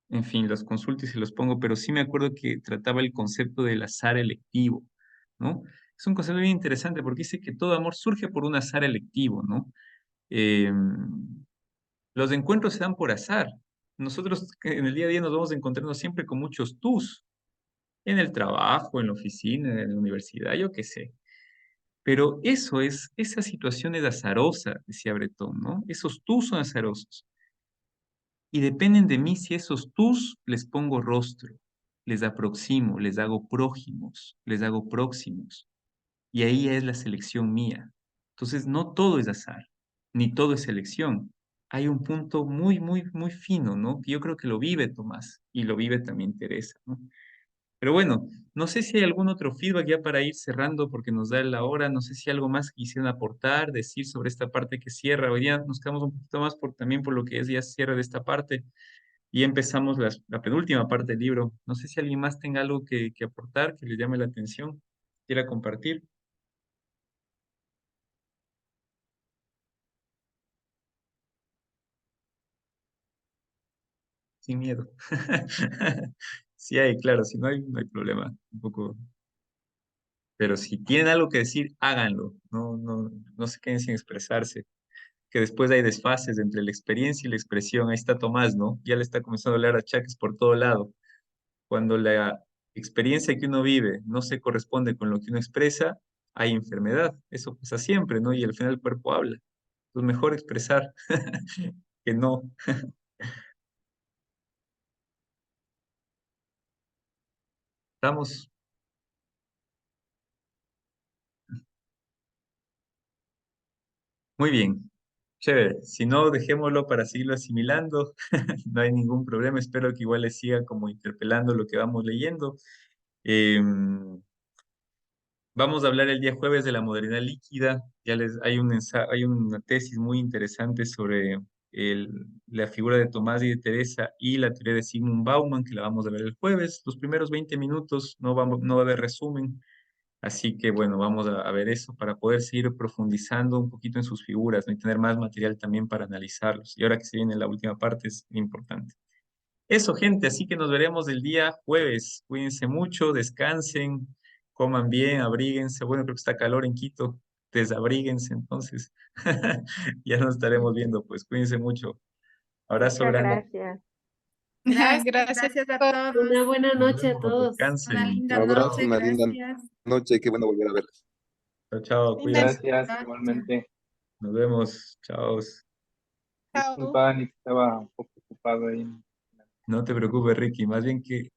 En fin, los consulto y se los pongo, pero sí me acuerdo que trataba el concepto del azar electivo, ¿no? Es un concepto bien interesante porque dice que todo amor surge por un azar electivo, ¿no? Eh, los encuentros se dan por azar. Nosotros en el día a día nos vamos encontrando siempre con muchos tus, en el trabajo, en la oficina, en la universidad, yo qué sé. Pero esa situación es azarosa, decía Breton, ¿no? Esos tus son azarosos. Y dependen de mí si esos tus les pongo rostro, les aproximo, les hago prójimos, les hago próximos. Y ahí es la selección mía. Entonces, no todo es azar, ni todo es selección. Hay un punto muy, muy, muy fino, ¿no? Que yo creo que lo vive Tomás y lo vive también Teresa, ¿no? Pero bueno, no sé si hay algún otro feedback ya para ir cerrando porque nos da la hora. No sé si algo más quisieran aportar, decir sobre esta parte que cierra. Hoy día nos quedamos un poquito más también por lo que es ya cierre de esta parte y empezamos la penúltima parte del libro. No sé si alguien más tenga algo que aportar, que le llame la atención, quiera compartir, sin miedo. Sí hay, claro, si no hay, no hay problema. Un poco. Pero si tienen algo que decir, háganlo. No, no, no se queden sin expresarse. Que después hay desfases entre la experiencia y la expresión. Ahí está Tomás, ¿no? Ya le está comenzando a leer achaques por todo lado. Cuando la experiencia que uno vive no se corresponde con lo que uno expresa, hay enfermedad. Eso pasa siempre, ¿no? Y al final el cuerpo habla. Entonces mejor expresar que no. Estamos muy bien. Chévere. Si no, dejémoslo para seguirlo asimilando. No hay ningún problema. Espero que igual les siga como interpelando lo que vamos leyendo. Vamos a hablar el día jueves de la modernidad líquida. Hay hay una tesis muy interesante sobre la figura de Tomás y de Teresa y la teoría de Sigmund Bauman, que la vamos a ver el jueves. Los primeros 20 minutos no va a haber resumen. Así que bueno, vamos a ver eso para poder seguir profundizando un poquito en sus figuras, ¿no? Y tener más material también para analizarlos. Y ahora que se viene la última parte es importante. Eso, gente, así que nos veremos el día jueves. Cuídense mucho, descansen, coman bien, abríguense. Bueno, creo que está calor en Quito. Desabríguense, entonces. Ya nos estaremos viendo, pues cuídense mucho. Abrazo Muchas grande. gracias. Gracias Gracias a a todos. Una todos. buena Nos noche a vemos, todos. Una descansen. linda Un abrazo, noche, una linda gracias. noche, qué bueno volver a verlos. Chao, chao, Linda cuídense. Gracias, Chao, chao. igualmente. Nos vemos. Chao. chao. Disculpa, Nick, estaba un poco ocupado ahí. No te preocupes, Ricky. Más bien que